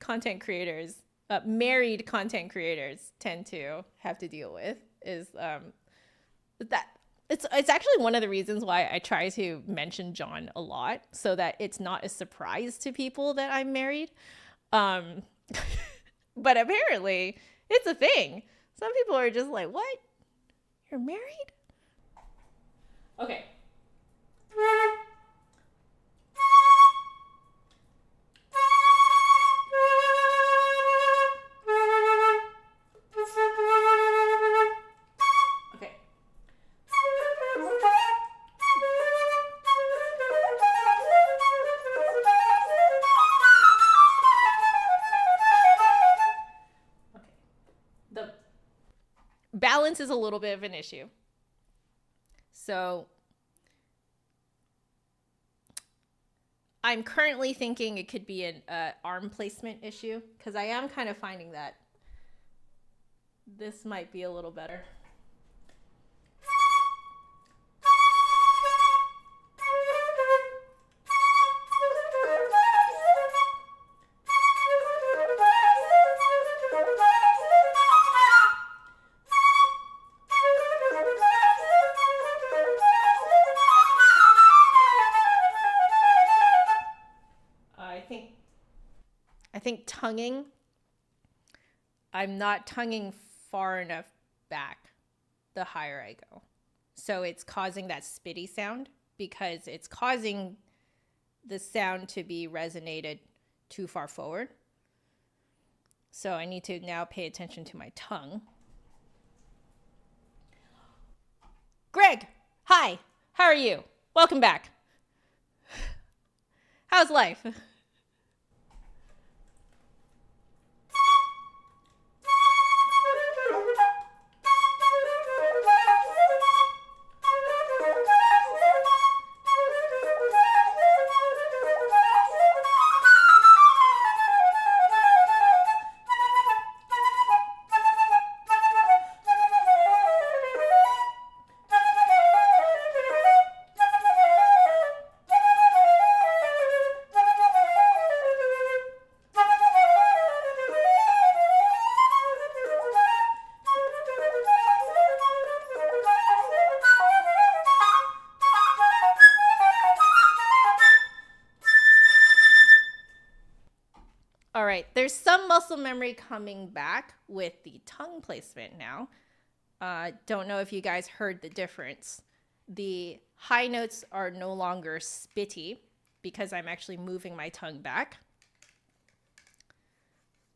Speaker 1: content creators, married content creators, tend to have to deal with. Is that it's actually one of the reasons why I try to mention John a lot, so that it's not a surprise to people that I'm married. But apparently, it's a thing. Some people are just like, "What? You're married?" Okay. Balance is a little bit of an issue. So I'm currently thinking it could be an arm placement issue, because I am kind of finding that this might be a little better. I think tonguing, I'm not tonguing far enough back the higher I go. So it's causing that spitty sound, because it's causing the sound to be resonated too far forward. So I need to now pay attention to my tongue. Greg, hi, how are you? Welcome back. How's life? All right, there's some muscle memory coming back with the tongue placement now. Don't know if you guys heard the difference. The high notes are no longer spitty because I'm actually moving my tongue back.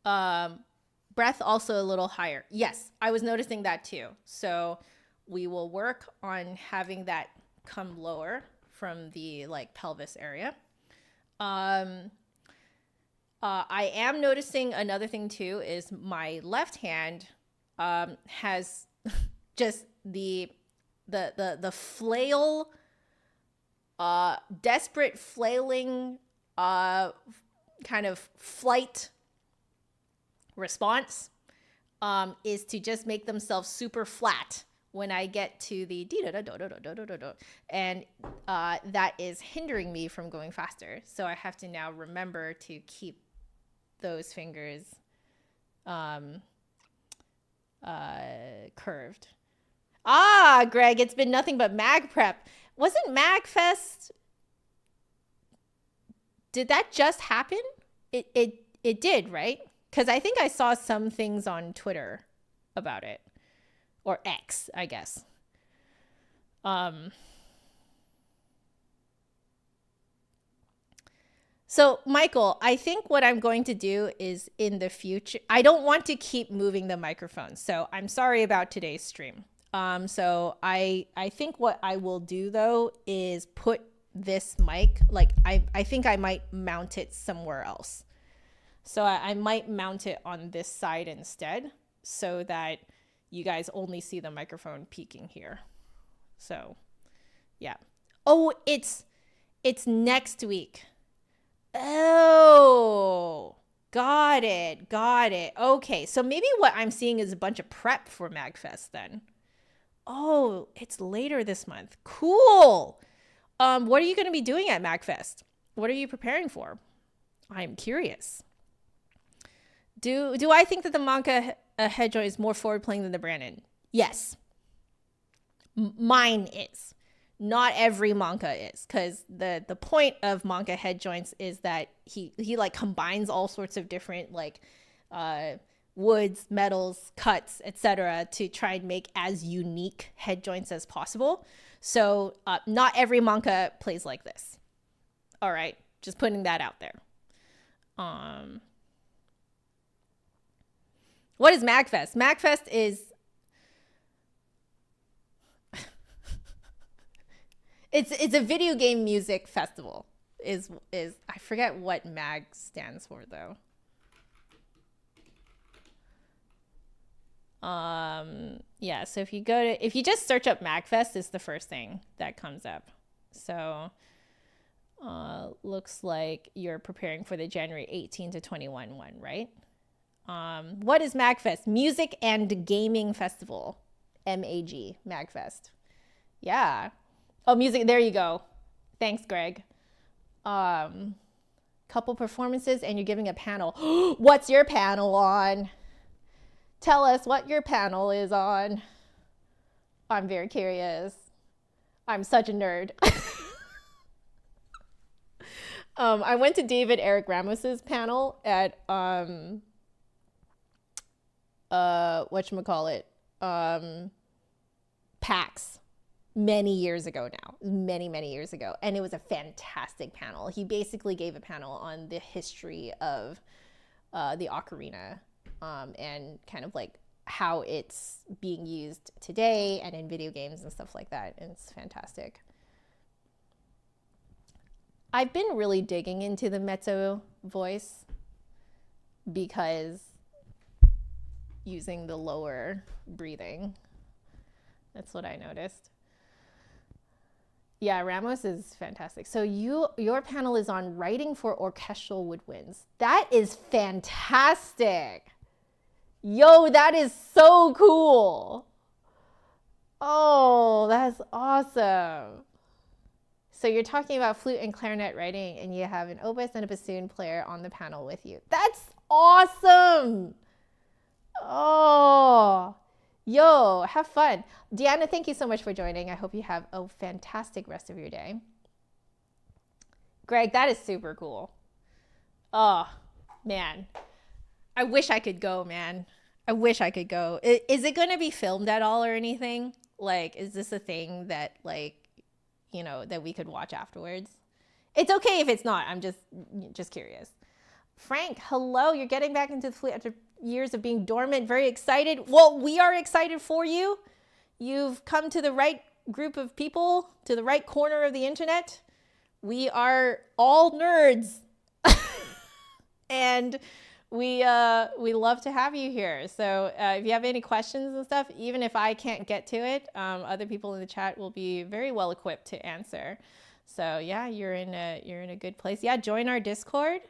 Speaker 1: Breath also a little higher. Yes, I was noticing that too. So we will work on having that come lower from the pelvis area. I am noticing another thing too is my left hand has just the flail, desperate flailing kind of flight response is to just make themselves super flat when I get to the and that is hindering me from going faster. So I have to now remember to keep those fingers curved. Greg, it's been nothing but mag prep. Wasn't MagFest? Did that just happen? It did, right? Because I think I saw some things on Twitter about it, or X, I guess. So, Michael, I think what I'm going to do is in the future, I don't want to keep moving the microphone. So I'm sorry about today's stream. So I think what I will do though is put this mic, I think I might mount it somewhere else. So I might mount it on this side instead, so that you guys only see the microphone peeking here. So yeah. Oh, it's next week. Oh, Got it. Got it. Okay. So maybe what I'm seeing is a bunch of prep for MagFest then. Oh, it's later this month. Cool. What are you going to be doing at MagFest? What are you preparing for? I'm curious. Do I think that the Manka head joint is more forward playing than the Brandon? Yes. Mine is. Not every Manka is, because the point of Manka head joints is that he like combines all sorts of different like woods, metals, cuts, etc. to try and make as unique head joints as possible. So not every Manka plays like this. All right, just putting that out there. What is MagFest? MagFest is It's a video game music festival. Is I forget what MAG stands for though. Yeah, so if you just search up MagFest, is the first thing that comes up. So looks like you're preparing for the January 18 to 21 one, right? What is MagFest? Music and Gaming Festival. MAG, MagFest. Yeah. Oh, music. There you go. Thanks, Greg. Couple performances and you're giving a panel. What's your panel on? Tell us what your panel is on. I'm very curious. I'm such a nerd. I went to David Eric Ramos's panel at whatchamacallit, PAX. Many years ago now, many years ago. And it was a fantastic panel. He basically gave a panel on the history of the ocarina and kind of like how it's being used today and in video games and stuff like that. And it's fantastic. I've been really digging into the mezzo voice because using the lower breathing, that's what I noticed. Yeah, Ramos is fantastic. So your panel is on writing for orchestral woodwinds. That is fantastic. Yo, that is so cool. Oh, that's awesome. So you're talking about flute and clarinet writing and you have an oboist and a bassoon player on the panel with you. That's awesome. Oh. Yo, have fun. Deanna, thank you so much for joining. I hope you have a fantastic rest of your day. Greg, that is super cool. Oh, man. I wish I could go, man. I wish I could go. Is it going to be filmed at all or anything? Like, is this a thing that, like, you know, that we could watch afterwards? It's okay if it's not. I'm just curious. Frank, hello. You're getting back into the flute after years of being dormant. Very excited. Well, we are excited for you. You've come to the right group of people, to the right corner of the internet. We are all nerds. And we love to have you here. So if you have any questions and stuff, even if I can't get to it, other people in the chat will be very well equipped to answer. So yeah, you're in a good place. Yeah, join our Discord.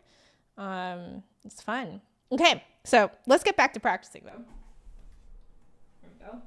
Speaker 1: It's fun. Okay, so let's get back to practicing though. Here we go.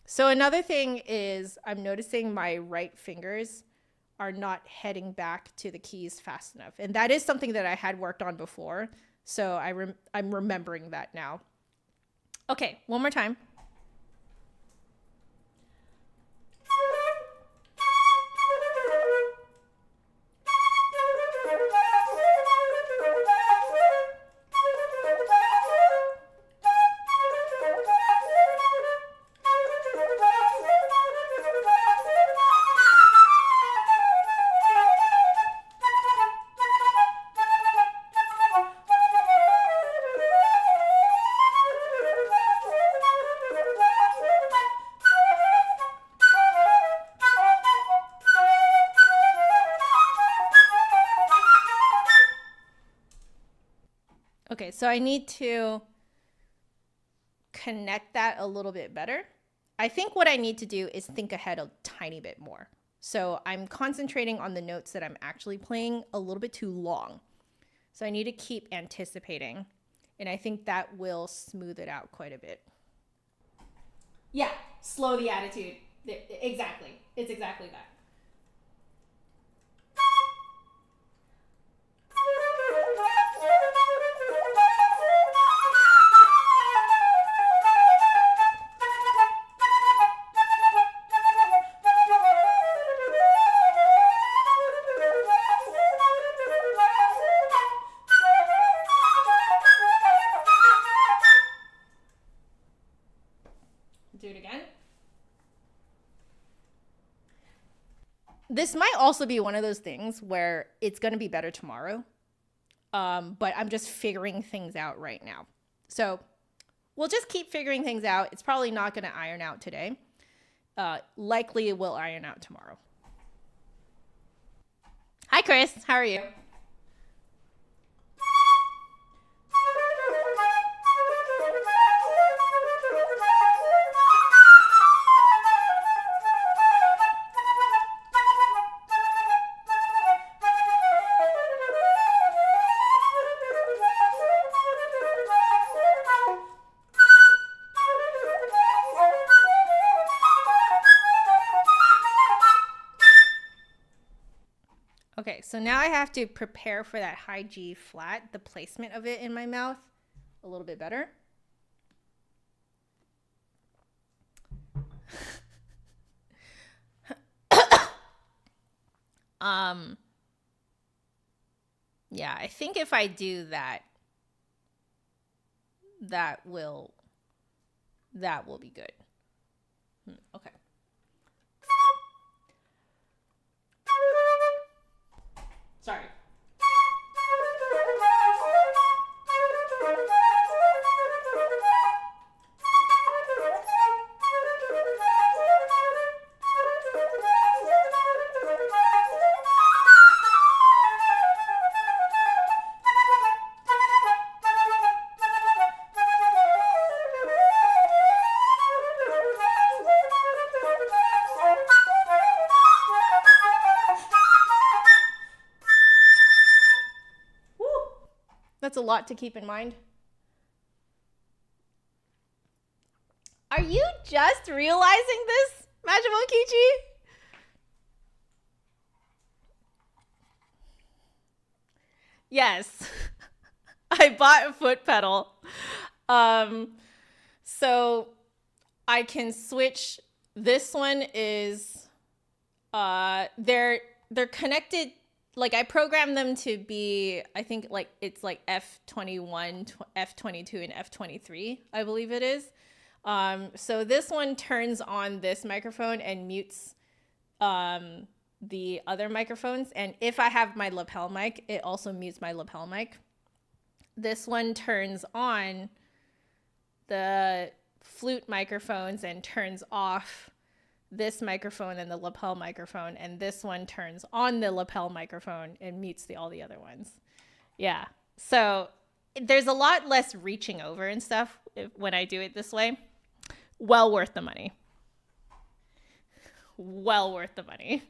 Speaker 1: So another thing is I'm noticing my right fingers are not heading back to the keys fast enough. And that is something that I had worked on before. So I'm remembering that now. Okay, one more time. so I need to connect that a little bit better. I think what I need to do is think ahead a tiny bit more. So I'm concentrating on the notes that I'm actually playing a little bit too long. So I need to keep anticipating. And I think that will smooth it out quite a bit. Yeah, slow the attitude. Exactly. It's exactly that. Do it again. This might also be one of those things where it's going to be better tomorrow, but I'm just figuring things out right now. So we'll just keep figuring things out. It's probably not going to iron out today. Likely it will iron out tomorrow. Hi, Chris. How are you? Okay, so now I have to prepare for that high G flat, the placement of it in my mouth a little bit better. Yeah, I think if I do that, that will be good. Okay. Sorry. That's a lot to keep in mind. Are you just realizing this, Majimonkichi? Yes. I bought a foot pedal. So I can switch. This one is they're connected. Like I programmed them to be, I think like it's like F21, F22, and F23, I believe it is. So this one turns on this microphone and mutes the other microphones. And if I have my lapel mic, it also mutes my lapel mic. This one turns on the flute microphones and turns off this microphone and the lapel microphone, and this one turns on the lapel microphone and mutes all the other ones. Yeah. So there's a lot less reaching over and stuff when I do it this way. Well worth the money. Well worth the money.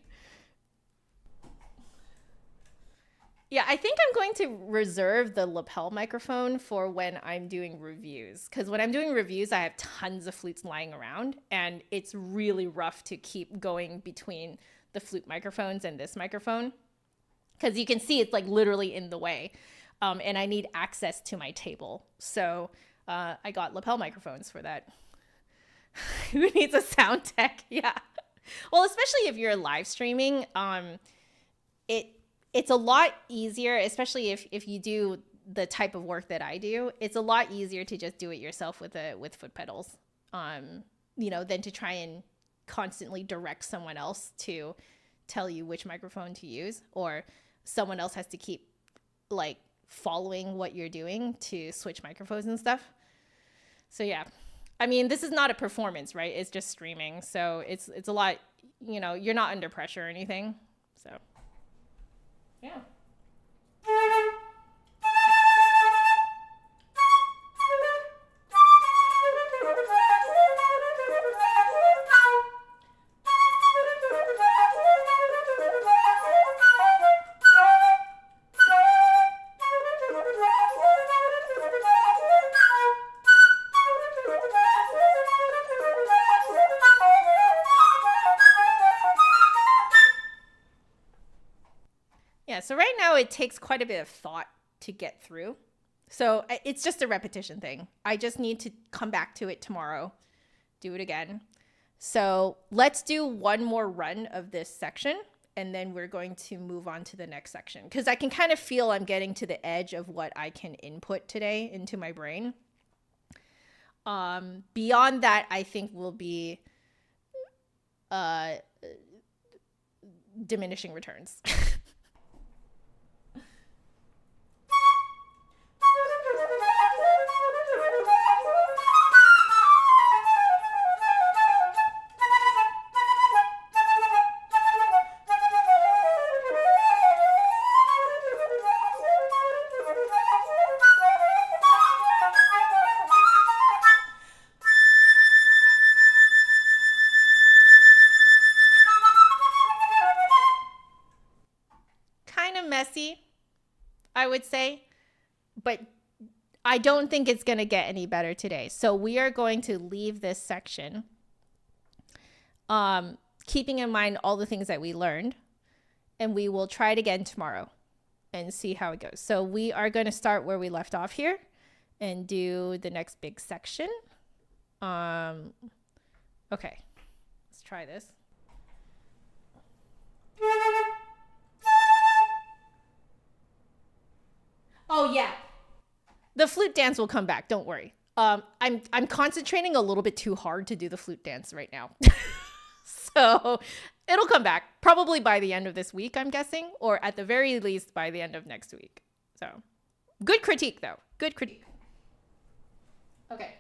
Speaker 1: Yeah, I think I'm going to reserve the lapel microphone for when I'm doing reviews. Because when I'm doing reviews, I have tons of flutes lying around. And it's really rough to keep going between the flute microphones and this microphone. Because you can see it's like literally in the way. And I need access to my table. So I got lapel microphones for that. Who needs a sound tech? Yeah. Well, especially if you're live streaming, it's a lot easier, especially if you do the type of work that I do. It's a lot easier to just do it yourself with foot pedals, than to try and constantly direct someone else to tell you which microphone to use, or someone else has to keep like following what you're doing to switch microphones and stuff. So yeah, I mean, this is not a performance, right? It's just streaming, so it's a lot. You're not under pressure or anything, so. Yeah. Yeah, so right now it takes quite a bit of thought to get through. So it's just a repetition thing. I just need to come back to it tomorrow, do it again. So let's do one more run of this section, and then we're going to move on to the next section. Because I can kind of feel I'm getting to the edge of what I can input today into my brain. Beyond that, I think will be diminishing returns. Messy, I would say, but I don't think it's going to get any better today. So we are going to leave this section, keeping in mind all the things that we learned, and we will try it again tomorrow and see how it goes. So we are going to start where we left off here and do the next big section. Okay, let's try this. Oh yeah, the flute dance will come back. Don't worry. I'm concentrating a little bit too hard to do the flute dance right now, so it'll come back probably by the end of this week, I'm guessing, or at the very least by the end of next week. So, good critique though. Good critique. Okay.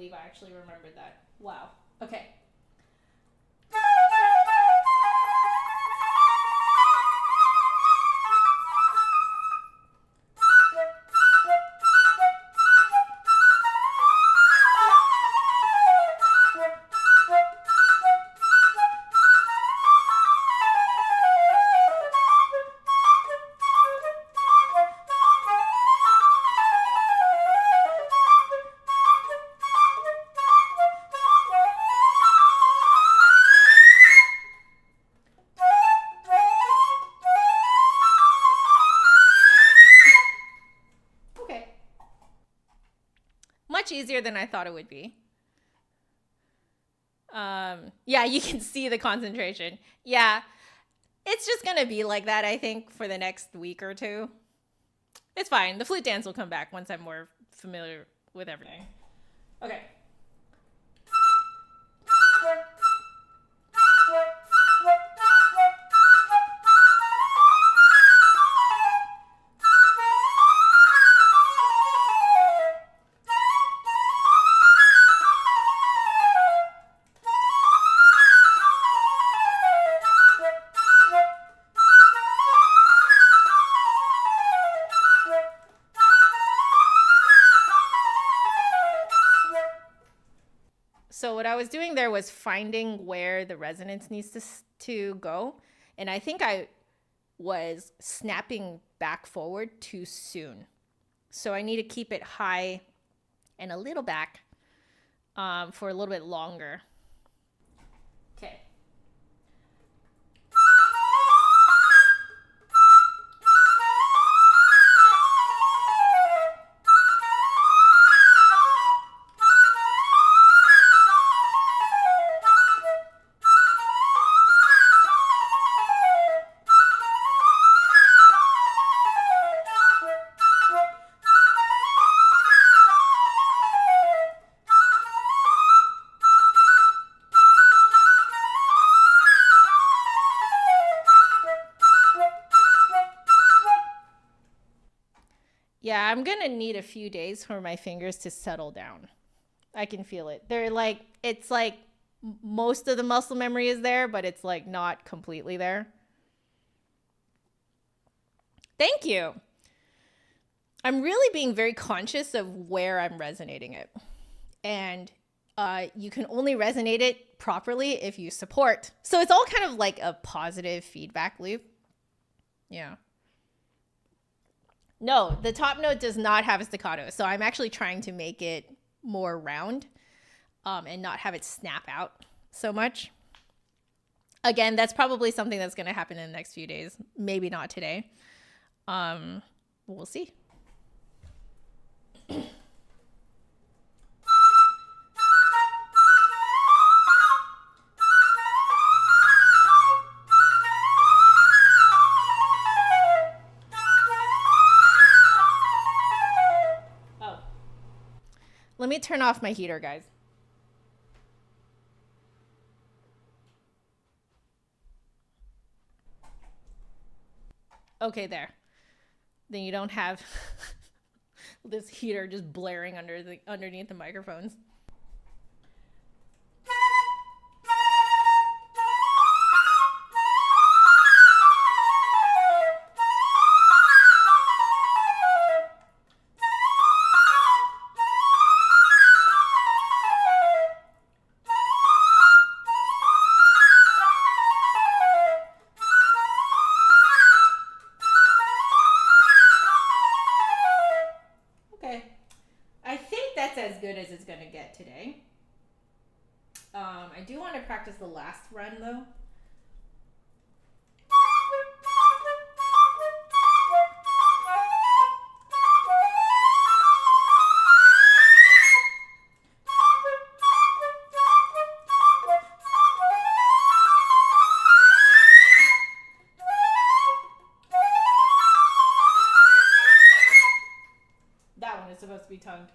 Speaker 1: I actually remembered that. Wow. Okay. Easier than I thought it would be. Yeah, you can see the concentration. Yeah, it's just gonna be like that, I think, for the next week or two. It's fine. The flute dance will come back once I'm more familiar with everything. Okay. So what I was doing there was finding where the resonance needs to go. And I think I was snapping back forward too soon. So I need to keep it high and a little back for a little bit longer. Okay. Yeah, I'm gonna need a few days for my fingers to settle down. I can feel it. They're like, it's like most of the muscle memory is there, but it's like not completely there. Thank you. I'm really being very conscious of where I'm resonating it. And you can only resonate it properly if you support. So it's all kind of like a positive feedback loop. Yeah. No, the top note does not have a staccato. So I'm actually trying to make it more round and not have it snap out so much. Again, that's probably something that's going to happen in the next few days. Maybe not today. We'll see. Oh. Let me turn off my heater, guys. Okay, there. Then you don't have this heater just blaring underneath the microphones. As good as it's gonna get today. I do want to practice the last run though. That one is supposed to be tongued.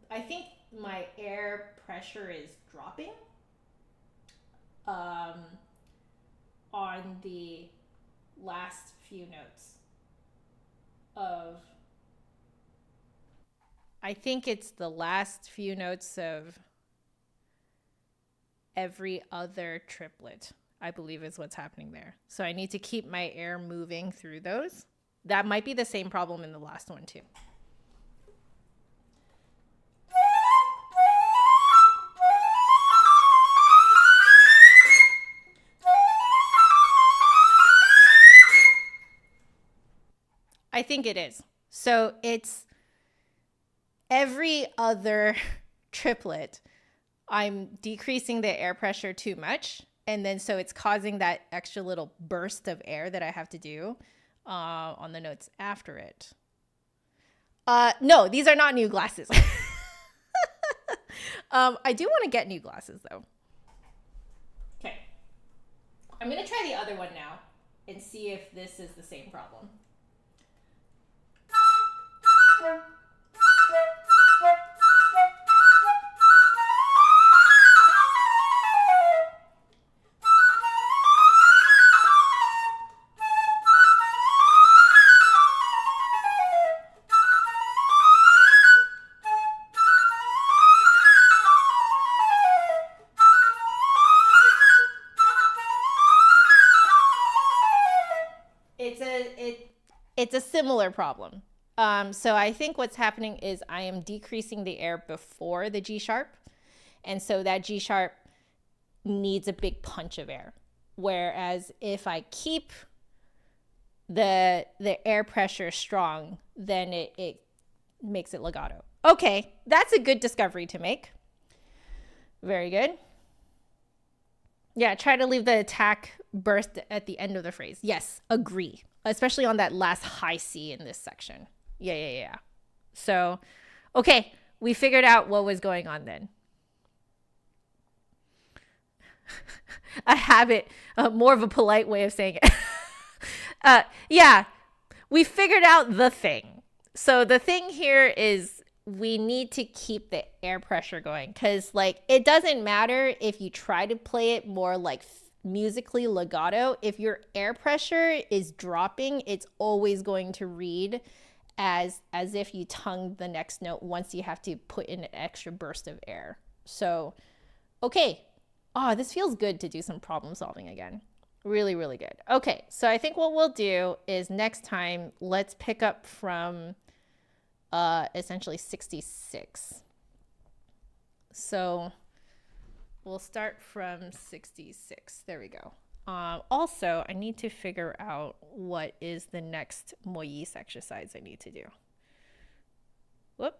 Speaker 1: I think my air pressure is dropping on the last few notes of, I think it's the last few notes of every other triplet, I believe is what's happening there. So I need to keep my air moving through those. That might be the same problem in the last one too. I think it is. So it's every other triplet, I'm decreasing the air pressure too much. And then so it's causing that extra little burst of air that I have to do on the notes after it. No, these are not new glasses. I do want to get new glasses though. Okay. I'm going to try the other one now and see if this is the same problem. It's a similar problem. So I think what's happening is I am decreasing the air before the G sharp. And so that G sharp needs a big punch of air. Whereas if I keep the air pressure strong, then it makes it legato. Okay, that's a good discovery to make. Very good. Yeah, try to leave the attack burst at the end of the phrase. Yes, agree. Especially on that last high C in this section. Yeah. So, okay, we figured out what was going on then. A habit, more of a polite way of saying it. Yeah, we figured out the thing. So the thing here is we need to keep the air pressure going, because like it doesn't matter if you try to play it more like musically legato. If your air pressure is dropping, it's always going to read as if you tongued the next note once you have to put in an extra burst of air. So okay, this feels good to do some problem solving again. Really, really good. Okay, so I think what we'll do is next time let's pick up from essentially 66. So we'll start from 66. There we go. Also, I need to figure out what is the next Moise exercise I need to do. Whoop.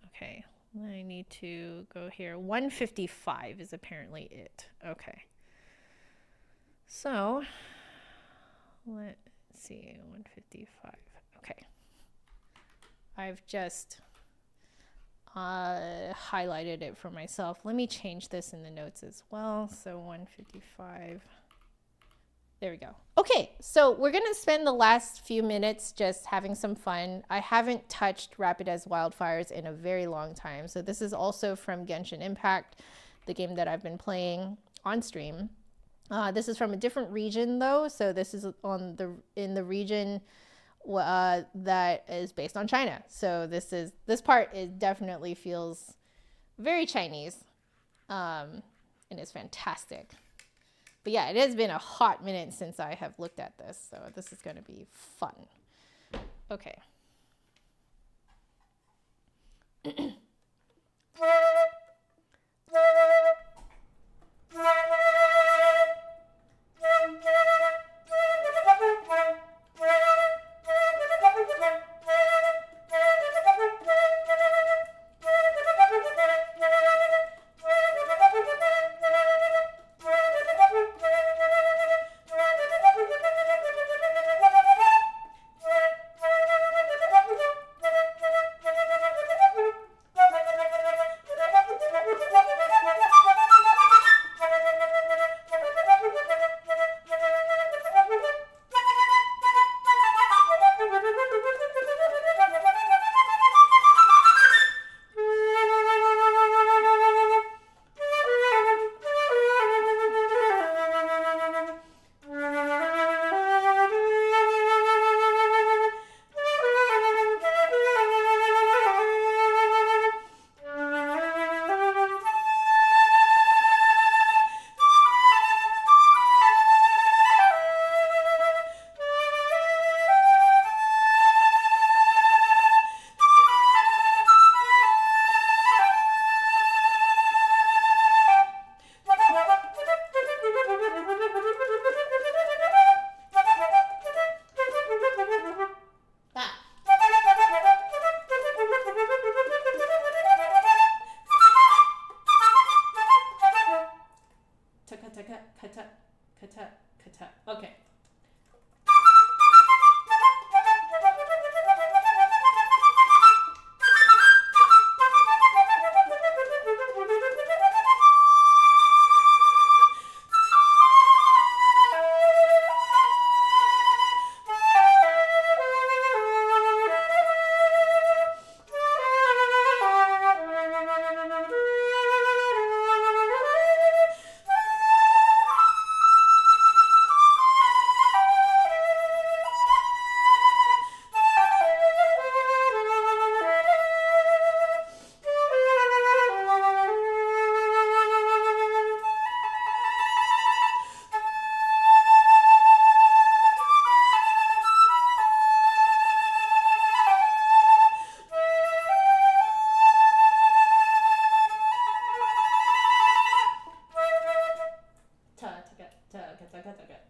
Speaker 1: Okay, I need to go here. 155 is apparently it. Okay. So let's see, 155. Okay. I've just highlighted it for myself. Let me change this in the notes as well. So 155. There we go. Okay, so we're going to spend the last few minutes just having some fun. I haven't touched Rapid as Wildfires in a very long time. So this is also from Genshin Impact, the game that I've been playing on stream. This is from a different region though. So this is in the region that is based on China. So this part definitely feels very Chinese, and it's fantastic. But yeah, it has been a hot minute since I have looked at this, so this is going to be fun. Okay. Okay.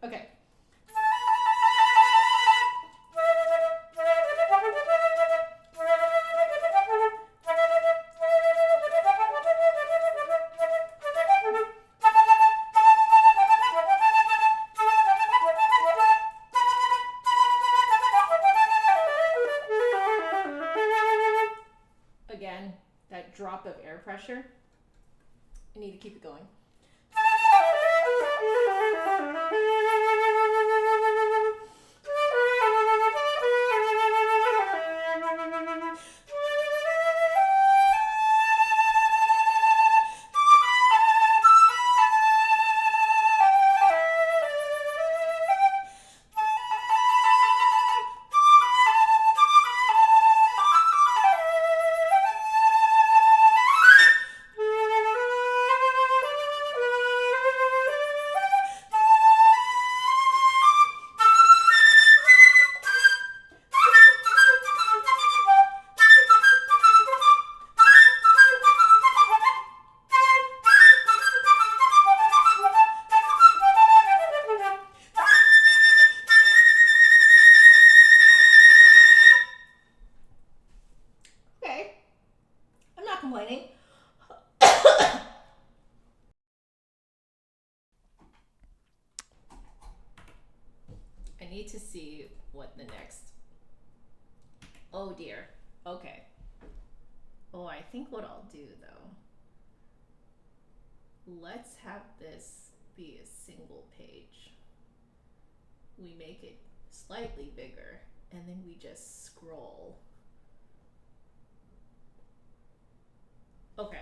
Speaker 1: Okay. Again, that drop of air pressure. I need to keep it going. complaining. I need to see what the next. Oh dear. Okay. Oh, I think what I'll do though, let's have this be a single page. We make it slightly bigger and then we just scroll. Okay.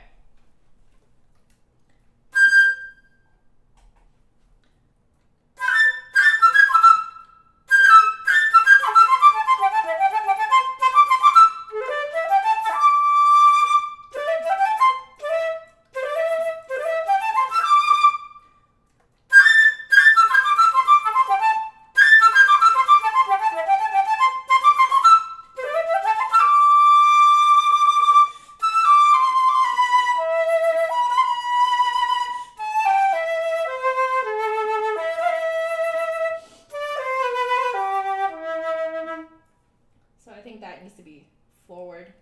Speaker 1: That needs to be forward.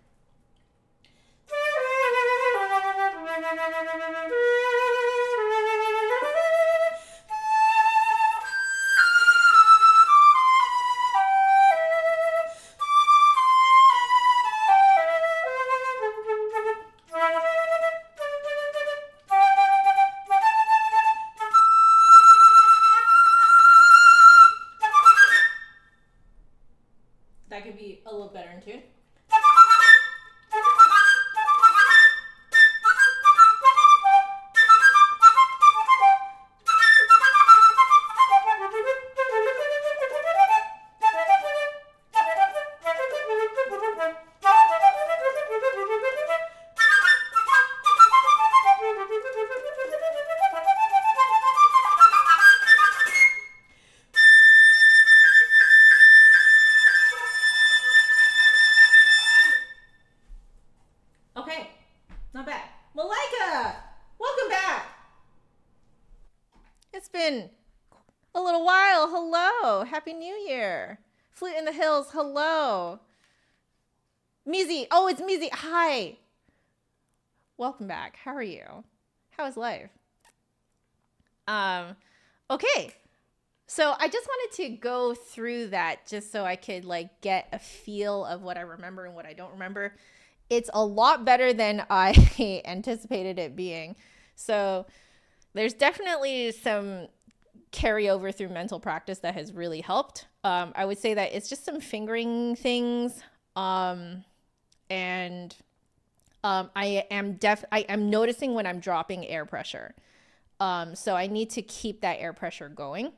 Speaker 1: That could be a little better in tune. Okay, not bad. Malika, welcome back. It's been a little while. Hello, Happy New Year. Flute in the Hills, hello. Mizi, oh, it's Mizi. Hi. Welcome back. How are you? How is life? Okay. So I just wanted to go through that just so I could like get a feel of what I remember and what I don't remember. It's a lot better than I anticipated it being. So there's definitely some carryover through mental practice that has really helped. I would say that it's just some fingering things. I am noticing when I'm dropping air pressure. So I need to keep that air pressure going.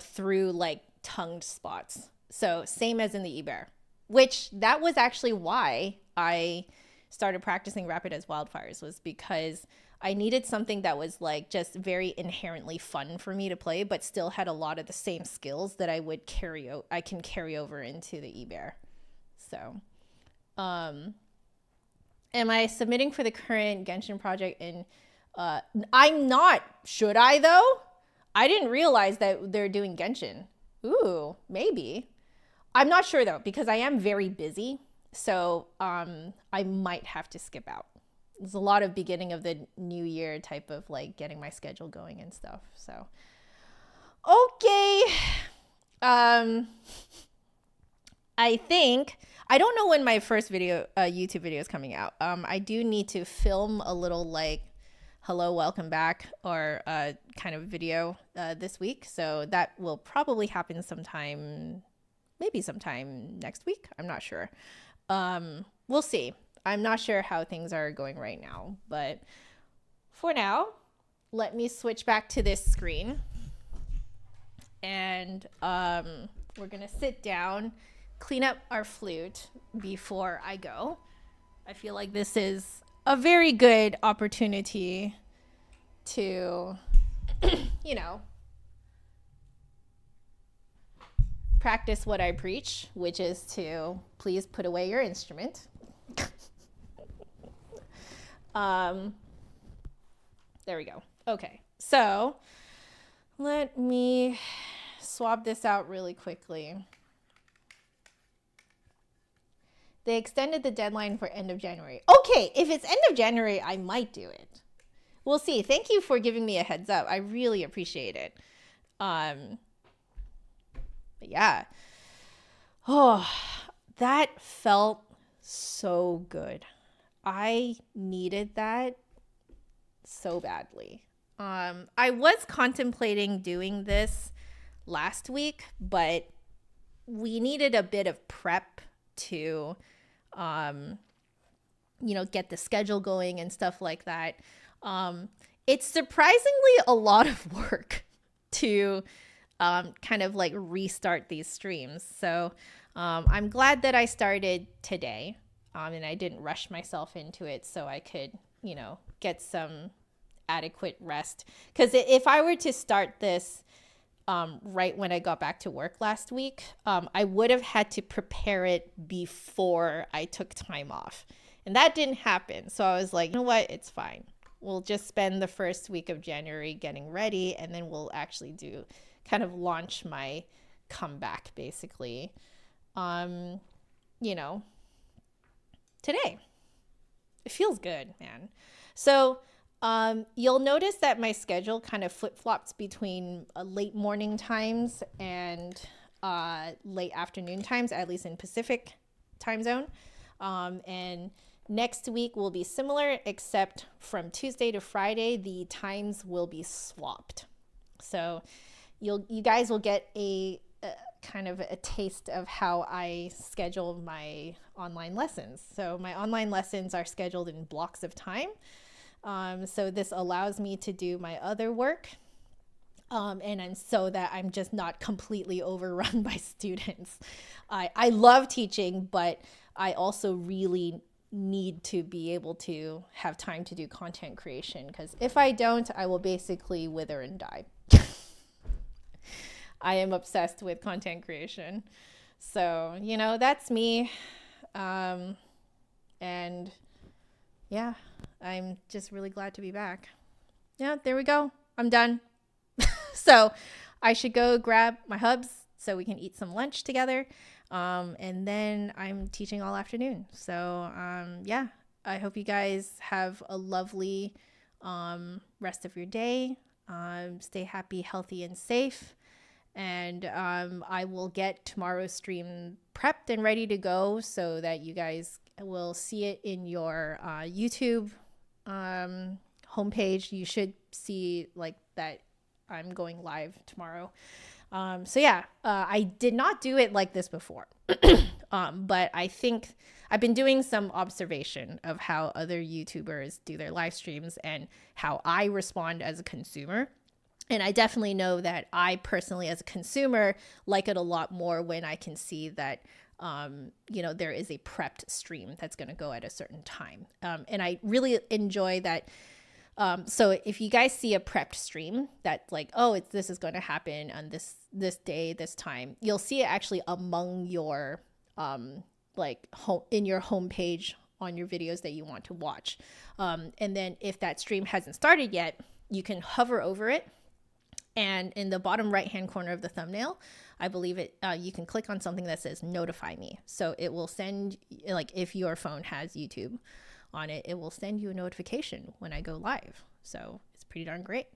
Speaker 1: Through like tongued spots. So same as in the Ibert, which that was actually why I started practicing Rapid as Wildfires, was because I needed something that was like just very inherently fun for me to play, but still had a lot of the same skills that I can carry over into the Ibert. So, am I submitting for the current Genshin project I'm not. Should I though? I didn't realize that they're doing Genshin. Ooh, maybe. I'm not sure though, because I am very busy. So I might have to skip out. There's a lot of beginning of the new year type of like getting my schedule going and stuff. So, okay. I think, I don't know when my first YouTube video is coming out. I do need to film a little like, hello, welcome back, or kind of video this week. So that will probably happen maybe sometime next week. I'm not sure. We'll see. I'm not sure how things are going right now, but for now, let me switch back to this screen. And we're gonna sit down, clean up our flute before I go. I feel like this is a very good opportunity to, practice what I preach, which is to please put away your instrument. There we go. Okay, so let me swab this out really quickly. They extended the deadline for end of January. Okay, if it's end of January, I might do it. We'll see. Thank you for giving me a heads up. I really appreciate it. But yeah. Oh, that felt so good. I needed that so badly. I was contemplating doing this last week, but we needed a bit of prep to get the schedule going and stuff like that. It's surprisingly a lot of work to kind of like restart these streams. So I'm glad that I started today, and I didn't rush myself into it so I could, get some adequate rest. Because if I were to start this right when I got back to work last week, I would have had to prepare it before I took time off. And that didn't happen. So I was like, you know what? It's fine. We'll just spend the first week of January getting ready, and then we'll actually launch my comeback basically, today. It feels good, man. So you'll notice that my schedule kind of flip-flops between late morning times and late afternoon times, at least in Pacific time zone. And next week will be similar, except from Tuesday to Friday, the times will be swapped. So you guys will get a kind of a taste of how I schedule my online lessons. So my online lessons are scheduled in blocks of time. So this allows me to do my other work, and so that I'm just not completely overrun by students. I love teaching, but I also really need to be able to have time to do content creation, because if I don't, I will basically wither and die. I am obsessed with content creation. So, that's me. And yeah, I'm just really glad to be back. Yeah, there we go. I'm done. So I should go grab my hubs so we can eat some lunch together. And then I'm teaching all afternoon. So yeah, I hope you guys have a lovely rest of your day. Stay happy, healthy, and safe. And I will get tomorrow's stream prepped and ready to go so that you guys will see it in your YouTube homepage. You should see like that I'm going live tomorrow. So yeah, I did not do it like this before. But I think I've been doing some observation of how other YouTubers do their live streams and how I respond as a consumer. And I definitely know that I personally, as a consumer, like it a lot more when I can see that, there is a prepped stream that's going to go at a certain time. And I really enjoy that. So if you guys see a prepped stream that's like, oh, this is going to happen on this day, this time, you'll see it actually among your in your homepage on your videos that you want to watch. And then if that stream hasn't started yet, you can hover over it. And in the bottom right-hand corner of the thumbnail, I believe you can click on something that says notify me. So it will send, like if your phone has YouTube on it, it will send you a notification when I go live. So it's pretty darn great.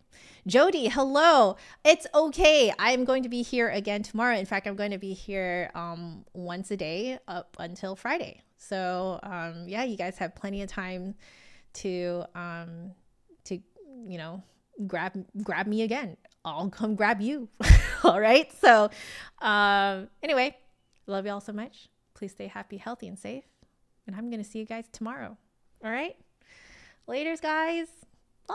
Speaker 1: Jody, hello. It's okay. I'm going to be here again tomorrow. In fact, I'm going to be here once a day up until Friday. So yeah, you guys have plenty of time to grab me again. I'll come grab you. All right. So anyway, love you all so much. Please stay happy, healthy, and safe. And I'm going to see you guys tomorrow. All right. Laters, guys. Bye.